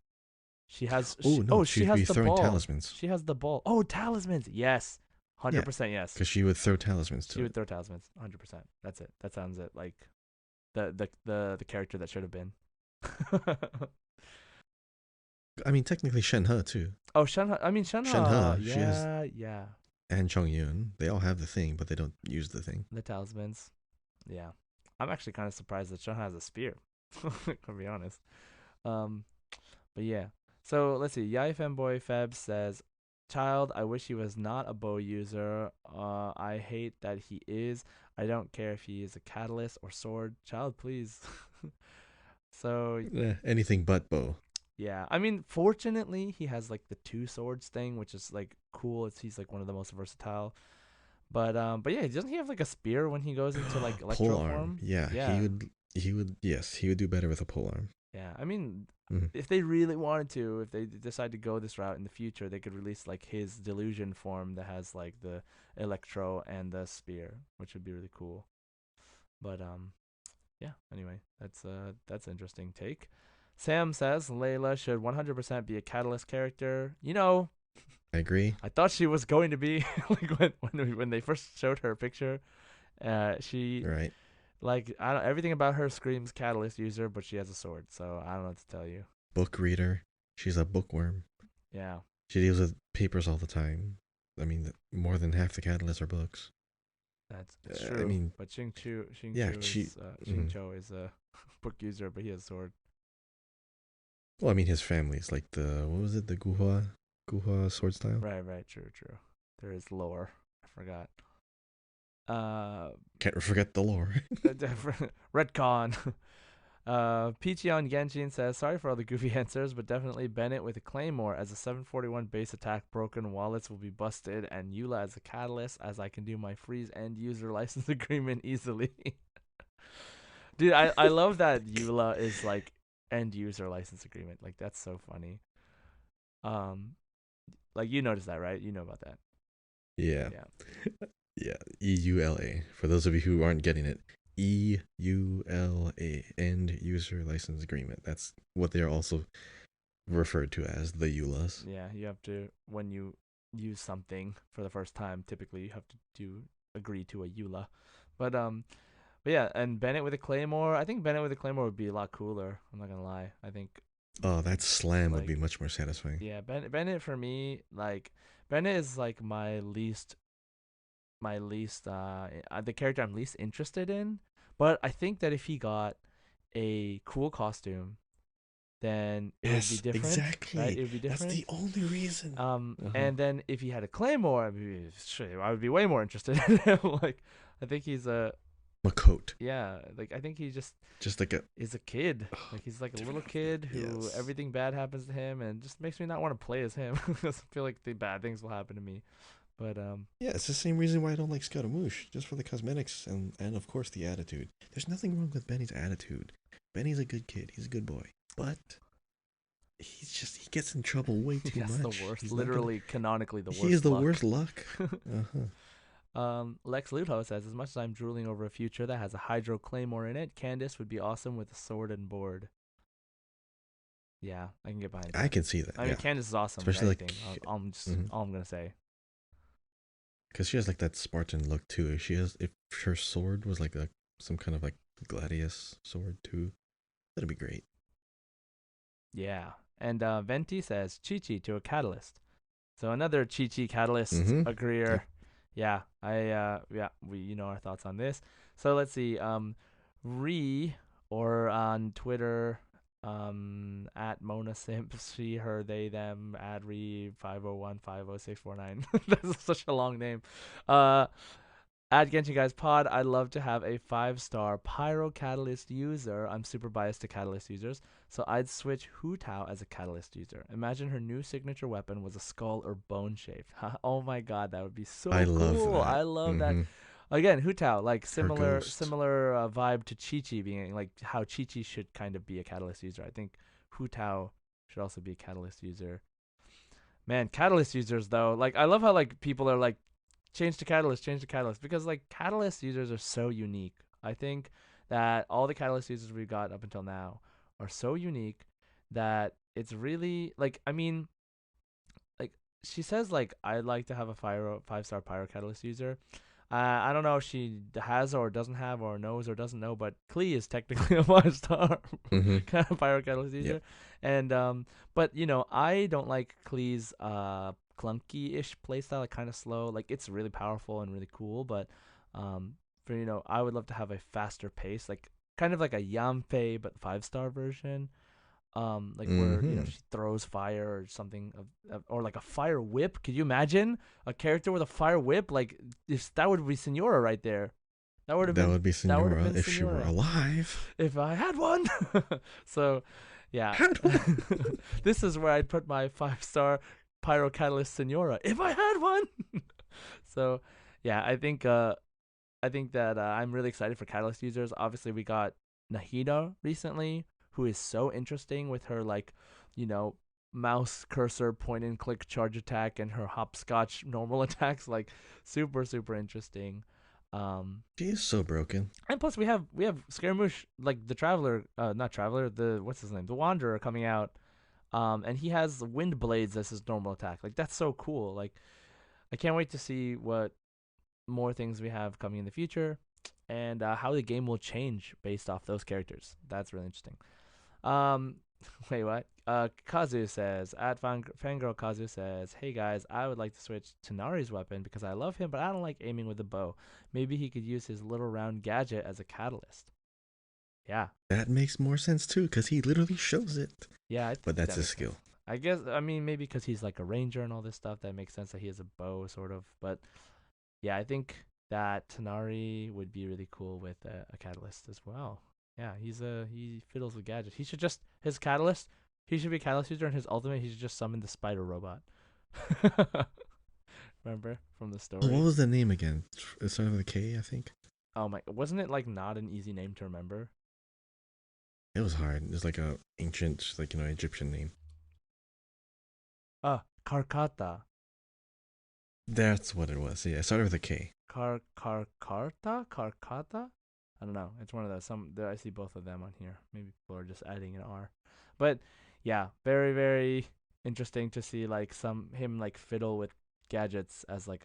She has. She has the ball. Talismans. She has the ball. Oh, talismans. Yes, 100%. Yes. Because she would throw talismans too. She would throw talismans. 100%. That's it. That sounds it. Like the character that should have been. I mean, technically Shenhe too. Oh, Shenhe. I mean, Shenhe. Yeah. And Chongyun. They all have the thing, but they don't use the thing. The talismans. Yeah. I'm actually kind of surprised that Shenhe has a spear. To be honest. But yeah. So let's see. Yai Femboy Feb says, Child, I wish he was not a bow user. I hate that he is. I don't care if he is a catalyst or sword. Child, please. So anything but bow. Yeah, I mean, fortunately, he has like the two swords thing, which is like cool. He's like one of the most versatile. But yeah, doesn't he have like a spear when he goes into like electro form? Yeah, he would. Yes, he would do better with a polearm. Yeah, I mean, if they really wanted to, if they decide to go this route in the future, they could release like his delusion form that has like the electro and the spear, which would be really cool. But yeah. Anyway, that's an interesting take. Sam says Layla should 100% be a catalyst character. I agree. I thought she was going to be like when they first showed her picture. She right. Like everything about her screams catalyst user, but she has a sword, so I don't know what to tell you. Book reader. She's a bookworm. Yeah. She deals with papers all the time. I mean, more than half the catalysts are books. It's I true. mean, But yeah, she. Xing Mhm. Cho is a book user, but he has a sword. Well, I mean, his family's like the what was it? The Guhua sword style. Right. True. There is lore. I forgot. Uh, Can't forget the lore. different retcon. Peachy on Genshin says, sorry for all the goofy answers, but definitely Bennett with a Claymore as a 741 base attack, broken wallets will be busted, and Eula as a catalyst, as I can do my freeze end user license agreement easily. Dude, I love that Eula is like end user license agreement. Like that's so funny. Um, like you noticed that, right? You know about that. Yeah, Yeah. yeah. EULA. For those of you who aren't getting it, EULA, End User License Agreement. That's what they're also referred to as the EULAs. Yeah, you have to when you use something for the first time, typically you have to do agree to a EULA. But yeah, and Bennett with a Claymore, I think Bennett with a Claymore would be a lot cooler. I'm not gonna lie. I think Oh, that slam would be like much more satisfying. yeah, Bennett for me, like Bennett is like my least the character I'm least interested in. But I think that if he got a cool costume, then it would be Yes, different, right? exactly. It would be That's the different. only reason. Uh-huh. And then if he had a Claymore, I would be way more interested in him. Like, I think he's a Makot. yeah. Like I think he just Just like a is a kid. oh, Like he's like a little different. kid who Yes. everything bad happens to him, and just makes me not want to play as him. I feel like the bad things will happen to me. But Yeah, it's the same reason why I don't like Scaramouche, just for the cosmetics and of course the attitude. There's nothing wrong with Benny's attitude. Benny's a good kid. He's a good boy. But he gets in trouble way too yes, the much. worst. He's not gonna. Literally, canonically, the He is worst the luck. worst luck. Uh-huh. Lex Luthor says, as much as I'm drooling over a future that has a Hydro Claymore in it, Candace would be awesome with a sword and board. Yeah, I can get behind I that. can see that. I mean, Yeah, Candace is awesome with especially anything. like I'm just all I'm gonna say. because she has like that Spartan look too. If she has, if her sword was like a some kind of like gladius sword too, that'd be great. Yeah, and Venti says Chi Chi to a catalyst. So another Chi Chi catalyst Mm-hmm. agreeer. Yep. Yeah, yeah, we you know our thoughts on this. So let's see. Re or on Twitter, at Mona Simps, she, her, they, them, at Re 501500649. That's such a long name. Uh, at Genshin Guys Pod, I'd love to have a 5-star Pyro Catalyst user. I'm super biased to Catalyst users, so I'd switch Hu Tao as a Catalyst user. Imagine her new signature weapon was a skull or bone shaped. Oh my god, that would be I so love cool. that. I love that. Mm-hmm. Again, Hu Tao, like Her ghost. similar vibe to Chi Chi being like how Chi Chi should kind of be a Catalyst user. I think Hu Tao should also be a Catalyst user. Man, Catalyst users though, like I love how like people are like change to Catalyst because like Catalyst users are so unique. I think that all the Catalyst users we've got up until now are so unique that it's really like I mean like she says like I'd like to have a 5-star Pyro Catalyst user. I don't know if she has or doesn't have or knows or doesn't know, but Klee is technically a 5-star Mm-hmm. kind of Pyro Catalyst Yep. user, and but you know I don't like Klee's clunky-ish playstyle, like kind of slow. Like it's really powerful and really cool, but for I would love to have a faster pace, like kind of like a Yamfei but 5-star version, like where Mm-hmm. she throws fire or something or like a fire whip. Could you imagine a character with a fire whip? Like if that would be Senora right there. That would have That been would be that would have Senora been if she were Senora alive. if I had one. So yeah. Had one. This is where I'd put my 5-star Pyro Catalyst Senora if I had one. So yeah, I think that I'm really excited for Catalyst users. Obviously, we got Nahida recently, who is so interesting with her like, you know, mouse cursor point and click charge attack and her hopscotch normal attacks. Like, super interesting. She is so broken. And plus we have Scaramouche, like the Traveler, not Traveler, the what's his name, the Wanderer coming out. And he has wind blades as his normal attack. Like that's so cool. Like I can't wait to see what more things we have coming in the future, and how the game will change based off those characters. That's really interesting. Wait, what? Kazu says, at Fangirl Kazu says, hey guys, I would like to switch to Nari's weapon because I love him, but I don't like aiming with a bow. Maybe he could use his little round gadget as a catalyst. Yeah. That makes more sense too, because he literally shows it. Yeah, I think But that's that his makes skill. sense. I guess, I mean, maybe because he's like a ranger and all this stuff, that makes sense that he has a bow, sort of. But yeah, I think that Tanari would be really cool with a catalyst as well. Yeah, he fiddles with gadgets. He should just his catalyst. He should be a catalyst user, and his ultimate. He should just summon the spider robot. Remember from the Oh, what story? was the name again? It started with a K, I think. Oh my! Wasn't it like not an easy name to remember? It was hard. It was like a ancient, like, Egyptian name. Karkata. That's what it was. Yeah, it started with a K. Karkata. I don't know. It's one of those. I see both of them on here. Maybe people are just adding an R. But yeah, very very interesting to see like him like fiddle with gadgets as a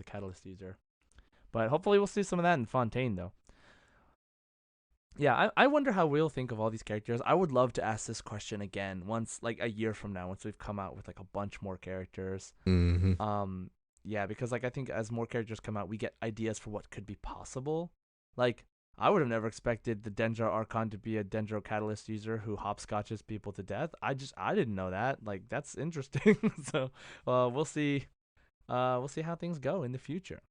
catalyst user. But hopefully we'll see some of that in Fontaine though. Yeah, I wonder how we'll think of all these characters. I would love to ask this question again once, like a year from now, once we've come out with like a bunch more characters. Mm-hmm. Yeah, because like I think as more characters come out, we get ideas for what could be possible. Like I would have never expected the Dendro Archon to be a Dendro Catalyst user who hopscotches people to death. I didn't know that. Like that's interesting. So, we'll see. We'll see how things go in the future.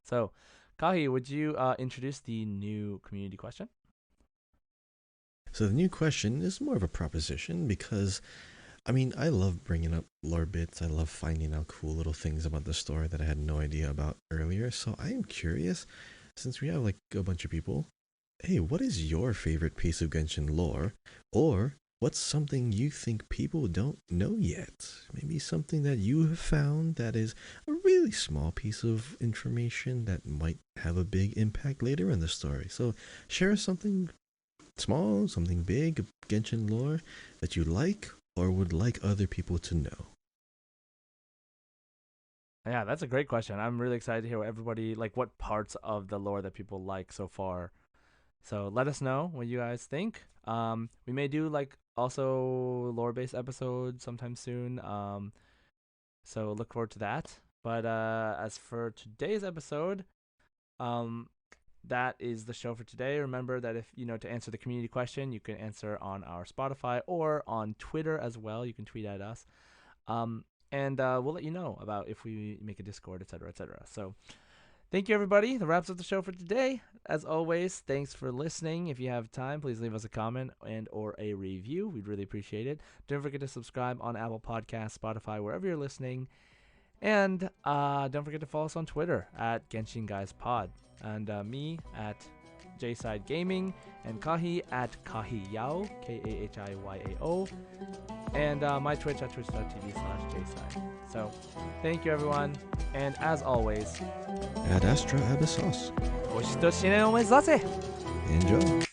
So, Kahi, would you introduce the new community question? So the new question is more of a proposition because, I mean, I love bringing up lore bits. I love finding out cool little things about the story that I had no idea about earlier. So I am curious, since we have like a bunch of people, hey, what is your favorite piece of Genshin lore? Or what's something you think people don't know yet? Maybe something that you have found that is a really small piece of information that might have a big impact later in the story. So share something small, something big, Genshin lore that you like or would like other people to know. Yeah, that's a great question. I'm really excited to hear what parts of the lore that people like so far. So let us know what you guys think. We may do like also lore based episodes sometime soon. So look forward to that. But as for today's episode, that is the show for today. Remember that if to answer the community question, you can answer on our Spotify or on Twitter as well. You can tweet at us. And we'll let you know about if we make a Discord, etc., etc. So thank you, everybody. That wraps up the show for today. As always, thanks for listening. If you have time, please leave us a comment and or a review. We'd really appreciate it. Don't forget to subscribe on Apple Podcasts, Spotify, wherever you're listening. And don't forget to follow us on Twitter at Genshin Guys Pod. And me at JSide Gaming, and Kahi at Kahiyao, Kahiyao, and my Twitch at twitch.tv/JSide. So, thank you everyone, and as always, Ad Astra Abyssos. 星と試練を目指せ。 Enjoy.